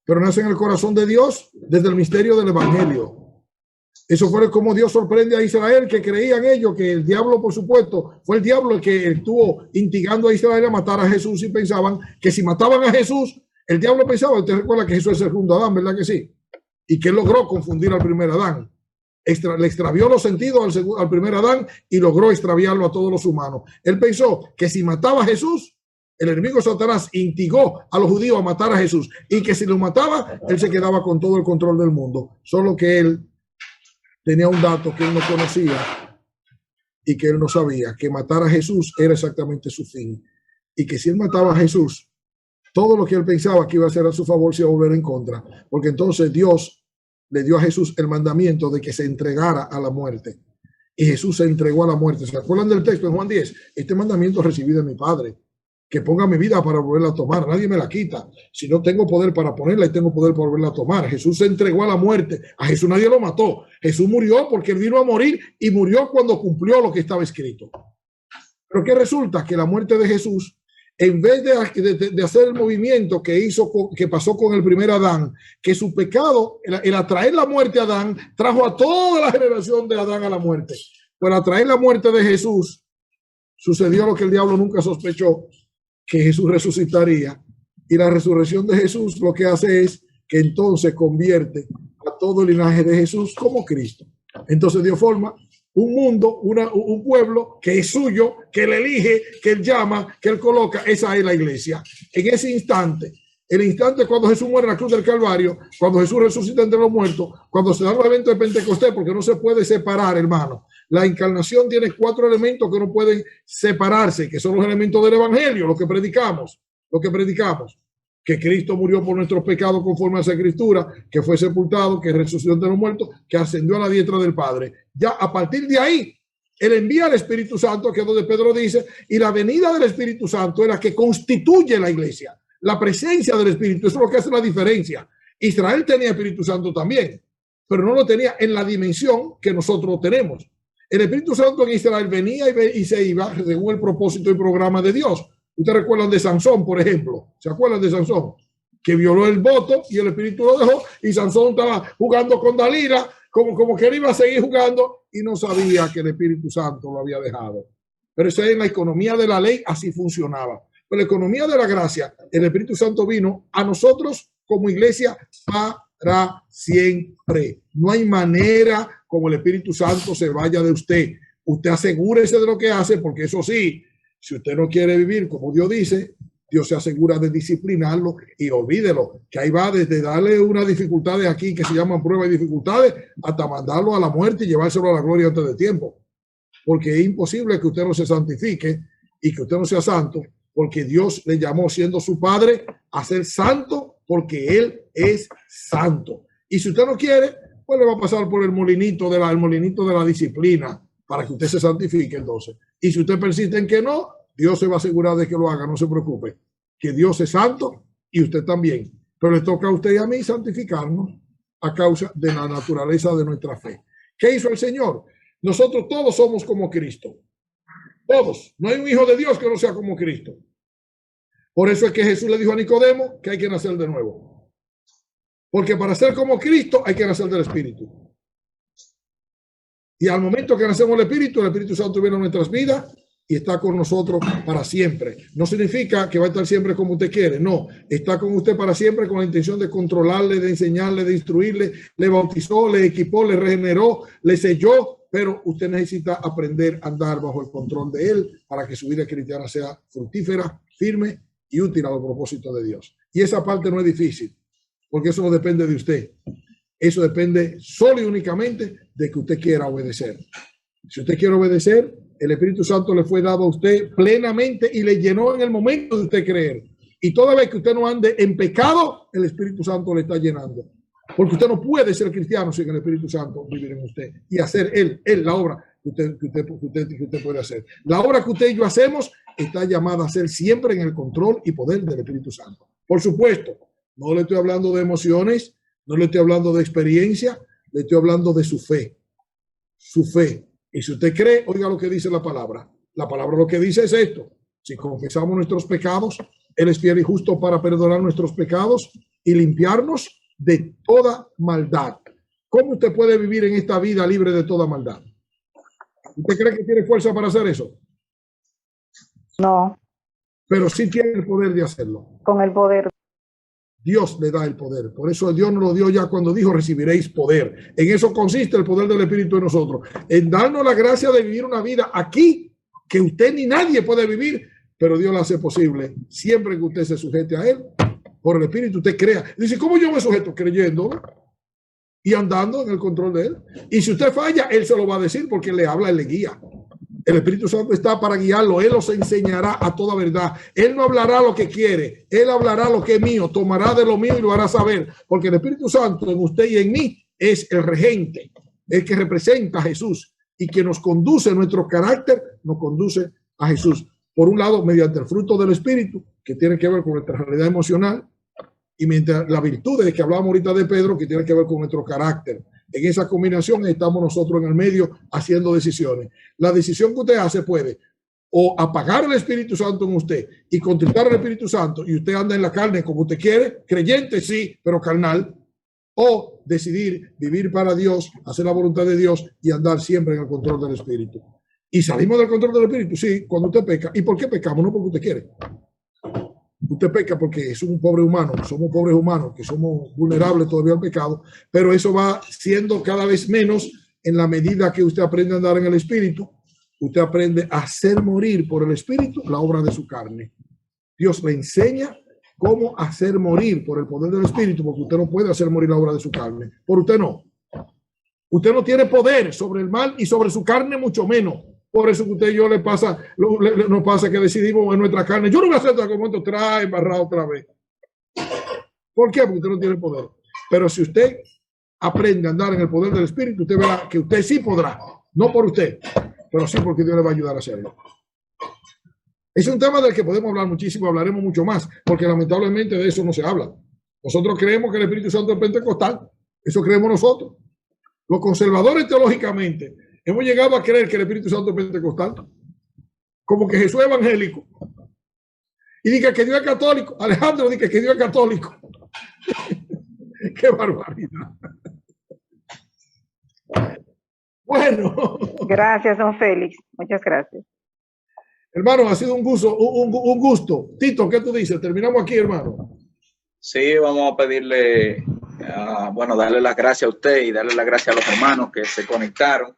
Pero nace en el corazón de Dios desde el misterio del evangelio. Eso fue como Dios sorprende a Israel, que creían ellos que el diablo, por supuesto, fue el diablo el que estuvo instigando a Israel a matar a Jesús, y pensaban que si mataban a Jesús, el diablo pensaba, usted recuerda que Jesús es el segundo Adán, ¿verdad que sí? Y que él logró confundir al primer Adán. Le extravió los sentidos al primer Adán y logró extraviarlo a todos los humanos. Él pensó que si mataba a Jesús, el enemigo Satanás instigó a los judíos a matar a Jesús, y que si lo mataba, él se quedaba con todo el control del mundo. Solo que él tenía un dato que él no conocía y que él no sabía, que matar a Jesús era exactamente su fin, y que si él mataba a Jesús, todo lo que él pensaba que iba a hacer a su favor se iba a volver en contra, porque entonces Dios le dio a Jesús el mandamiento de que se entregara a la muerte, y Jesús se entregó a la muerte. ¿Se acuerdan del texto en Juan 10? Este mandamiento recibí de mi Padre, que ponga mi vida para volverla a tomar. Nadie me la quita. Si no tengo poder para ponerla, y tengo poder para volverla a tomar. Jesús se entregó a la muerte. A Jesús nadie lo mató. Jesús murió porque él vino a morir, y murió cuando cumplió lo que estaba escrito. Pero ¿qué resulta? Que la muerte de Jesús, en vez de hacer el movimiento que pasó con el primer Adán, que su pecado, el atraer la muerte a Adán, trajo a toda la generación de Adán a la muerte. Pero al atraer la muerte de Jesús, sucedió lo que el diablo nunca sospechó, que Jesús resucitaría. Y la resurrección de Jesús lo que hace es que entonces convierte a todo el linaje de Jesús como Cristo. Entonces dio forma un mundo, un pueblo que es suyo, que él elige, que él llama, que él coloca. Esa es la iglesia. En ese instante, el instante cuando Jesús muere en la cruz del Calvario, cuando Jesús resucita entre los muertos, cuando se da el evento de Pentecostés, porque no se puede separar, hermano. La encarnación tiene 4 elementos que no pueden separarse, que son los elementos del evangelio, lo que predicamos, que Cristo murió por nuestros pecados conforme a esa escritura, que fue sepultado, que resucitó entre los muertos, que ascendió a la diestra del Padre. Ya a partir de ahí, él envía al Espíritu Santo, que es donde Pedro dice, y la venida del Espíritu Santo es la que constituye la iglesia. La presencia del Espíritu, eso es lo que hace la diferencia. Israel tenía Espíritu Santo también, pero no lo tenía en la dimensión que nosotros tenemos. El Espíritu Santo en Israel venía y se iba según el propósito y programa de Dios. Ustedes recuerdan de Sansón, por ejemplo. ¿Se acuerdan de Sansón? Que violó el voto y el Espíritu lo dejó, y Sansón estaba jugando con Dalila, como que él iba a seguir jugando, y no sabía que el Espíritu Santo lo había dejado. Pero eso es en la economía de la ley, así funcionaba. Pero la economía de la gracia, el Espíritu Santo vino a nosotros como iglesia para siempre. No hay manera como el Espíritu Santo se vaya de usted. Usted asegúrese de lo que hace, porque eso sí, si usted no quiere vivir como Dios dice, Dios se asegura de disciplinarlo, y olvídelo, que ahí va desde darle unas dificultades aquí que se llaman pruebas y dificultades, hasta mandarlo a la muerte y llevárselo a la gloria antes de tiempo. Porque es imposible que usted no se santifique y que usted no sea santo, porque Dios le llamó, siendo su Padre, a ser santo, porque Él es santo. Y si usted no quiere, pues le va a pasar por el molinito de la disciplina para que usted se santifique entonces. Y si usted persiste en que no, Dios se va a asegurar de que lo haga, no se preocupe, que Dios es santo y usted también. Pero le toca a usted y a mí santificarnos a causa de la naturaleza de nuestra fe. ¿Qué hizo el Señor? Nosotros todos somos como Cristo. Todos. No hay un hijo de Dios que no sea como Cristo. Por eso es que Jesús le dijo a Nicodemo que hay que nacer de nuevo. Porque para ser como Cristo hay que nacer del Espíritu. Y al momento que nacemos del Espíritu, el Espíritu Santo viene a nuestras vidas y está con nosotros para siempre. No significa que va a estar siempre como usted quiere. No, está con usted para siempre con la intención de controlarle, de enseñarle, de instruirle. Le bautizó, le equipó, le regeneró, le selló. Pero usted necesita aprender a andar bajo el control de Él para que su vida cristiana sea fructífera, firme y útil a los propósitos de Dios. Y esa parte no es difícil, porque eso no depende de usted. Eso depende solo y únicamente de que usted quiera obedecer. Si usted quiere obedecer, el Espíritu Santo le fue dado a usted plenamente y le llenó en el momento de usted creer. Y toda vez que usted no ande en pecado, el Espíritu Santo le está llenando. Porque usted no puede ser cristiano sin el Espíritu Santo vivir en usted y hacer él la obra que usted puede hacer. La obra que usted y yo hacemos está llamada a ser siempre en el control y poder del Espíritu Santo. Por supuesto, no le estoy hablando de emociones, no le estoy hablando de experiencia, le estoy hablando de su fe. Su fe. Y si usted cree, oiga lo que dice la palabra. La palabra lo que dice es esto: Si confesamos nuestros pecados, Él es fiel y justo para perdonar nuestros pecados y limpiarnos de toda maldad. ¿Cómo usted puede vivir en esta vida libre de toda maldad? ¿Usted cree que tiene fuerza para hacer eso? No. Pero sí tiene el poder de hacerlo. Con el poder. Dios le da el poder. Por eso Dios nos lo dio ya cuando dijo recibiréis poder. En eso consiste el poder del Espíritu en nosotros. En darnos la gracia de vivir una vida aquí que usted ni nadie puede vivir, pero Dios la hace posible siempre que usted se sujete a Él. Por el Espíritu usted crea. Dice, ¿cómo yo me sujeto? Creyendo y andando en el control de Él. Y si usted falla, Él se lo va a decir porque le habla, Él le guía. El Espíritu Santo está para guiarlo. Él los enseñará a toda verdad. Él no hablará lo que quiere. Él hablará lo que es mío. Tomará de lo mío y lo hará saber. Porque el Espíritu Santo en usted y en mí es el regente, el que representa a Jesús y que nos conduce, nuestro carácter nos conduce a Jesús. Por un lado, mediante el fruto del Espíritu, que tiene que ver con nuestra realidad emocional, y mientras la virtud de que hablábamos ahorita de Pedro, que tiene que ver con nuestro carácter. En esa combinación estamos nosotros en el medio haciendo decisiones. La decisión que usted hace puede o apagar el Espíritu Santo en usted y contentar al Espíritu Santo y usted anda en la carne como usted quiere, creyente sí, pero carnal, o decidir vivir para Dios, hacer la voluntad de Dios y andar siempre en el control del Espíritu. Y salimos del control del Espíritu, sí, cuando usted peca. ¿Y por qué pecamos? No porque usted quiere. Usted peca porque es un pobre humano, somos pobres humanos, que somos vulnerables todavía al pecado, pero eso va siendo cada vez menos en la medida que usted aprende a andar en el Espíritu. Usted aprende a hacer morir por el Espíritu la obra de su carne. Dios le enseña cómo hacer morir por el poder del Espíritu, porque usted no puede hacer morir la obra de su carne. Por usted no. Usted no tiene poder sobre el mal y sobre su carne mucho menos. Por eso que usted y yo nos pasa que decidimos en nuestra carne. Yo no voy a hacer otra cosa, trae embarrado otra vez. ¿Por qué? Porque usted no tiene poder. Pero si usted aprende a andar en el poder del Espíritu, usted verá que usted sí podrá. No por usted, pero sí porque Dios le va a ayudar a hacerlo. Es un tema del que podemos hablar muchísimo, hablaremos mucho más, porque lamentablemente de eso no se habla. Nosotros creemos que el Espíritu Santo es pentecostal. Eso creemos nosotros. Los conservadores teológicamente hemos llegado a creer que el Espíritu Santo es pentecostal, como que Jesús es evangélico. Y diga que Dios es católico. Alejandro dice que Dios es católico. ¡Qué barbaridad! Bueno. Gracias, don Félix. Muchas gracias. Hermano, ha sido un gusto. Tito, ¿qué tú dices? Terminamos aquí, hermano. Sí, vamos a pedirle, darle las gracias a usted y darle las gracias a los hermanos que se conectaron.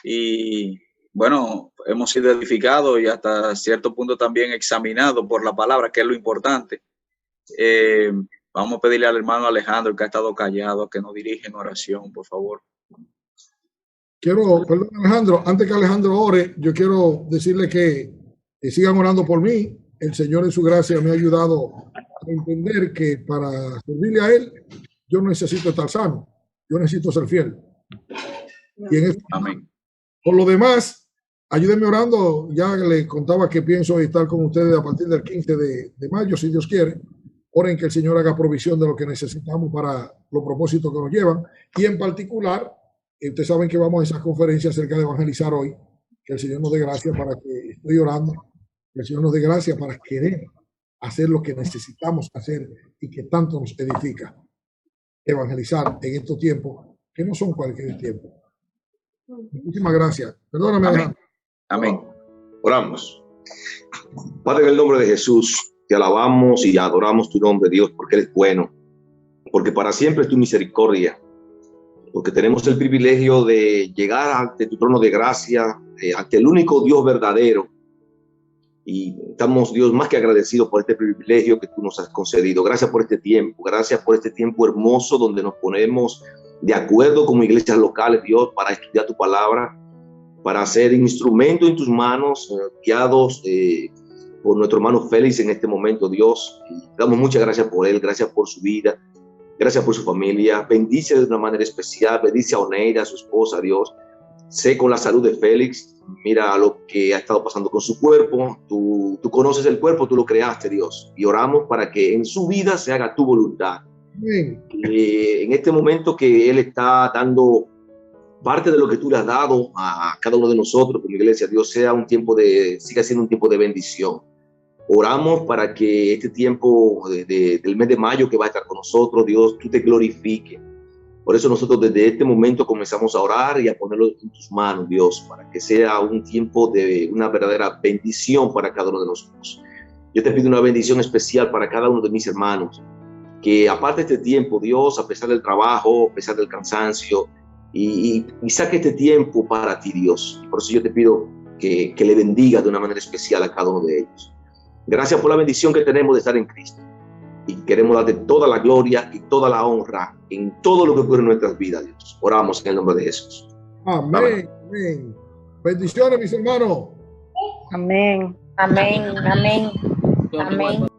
Y bueno, hemos sido edificados y hasta cierto punto también examinados por la palabra, que es lo importante. Vamos a pedirle al hermano Alejandro, que ha estado callado, que nos dirija en oración, por favor. Perdón, Alejandro, antes que Alejandro ore, yo quiero decirle que sigan orando por mí. El Señor en su gracia me ha ayudado a entender que para servirle a Él, yo no necesito estar sano, yo necesito ser fiel. Y en Amén. Por lo demás, ayúdenme orando. Ya le contaba que pienso estar con ustedes a partir del 15 de mayo, si Dios quiere. Oren que el Señor haga provisión de lo que necesitamos para los propósitos que nos llevan. Y en particular, ustedes saben que vamos a esa conferencia acerca de evangelizar hoy. Que el Señor nos dé gracia para que estoy orando. Que el Señor nos dé gracia para querer hacer lo que necesitamos hacer y que tanto nos edifica. Evangelizar en estos tiempos, que no son cualquier tiempo. Muchísimas gracias. Perdóname. Amén. Amén. Oramos. Padre, en el nombre de Jesús, te alabamos y adoramos tu nombre, Dios, porque eres bueno, porque para siempre es tu misericordia, porque tenemos el privilegio de llegar ante tu trono de gracia, ante el único Dios verdadero. Y estamos, Dios, más que agradecidos por este privilegio que tú nos has concedido. Gracias por este tiempo hermoso donde nos ponemos de acuerdo como iglesias locales, Dios, para estudiar tu palabra, para ser instrumento en tus manos, guiados por nuestro hermano Félix en este momento, Dios. Y damos muchas gracias por él, gracias por su vida, gracias por su familia. Bendice de una manera especial, bendice a Oneida, a su esposa, Dios. Sé con la salud de Félix, mira lo que ha estado pasando con su cuerpo. Tú conoces el cuerpo, tú lo creaste, Dios. Y oramos para que en su vida se haga tu voluntad. En este momento que él está dando parte de lo que tú le has dado a cada uno de nosotros como iglesia, Dios, siga siendo un tiempo de bendición. Oramos para que este tiempo del mes de mayo que va a estar con nosotros, Dios, tú te glorifiques. Por eso nosotros desde este momento comenzamos a orar y a ponerlo en tus manos, Dios, para que sea un tiempo de una verdadera bendición para cada uno de nosotros. Yo te pido una bendición especial para cada uno de mis hermanos, que aparte de este tiempo, Dios, a pesar del trabajo, a pesar del cansancio, y saque este tiempo para ti, Dios. Por eso yo te pido que le bendiga de una manera especial a cada uno de ellos. Gracias por la bendición que tenemos de estar en Cristo. Y queremos darte toda la gloria y toda la honra en todo lo que ocurre en nuestras vidas, Dios. Oramos en el nombre de Jesús. Amén. Amén. Bendiciones, mis hermanos. Amén. Amén. Amén. Amén.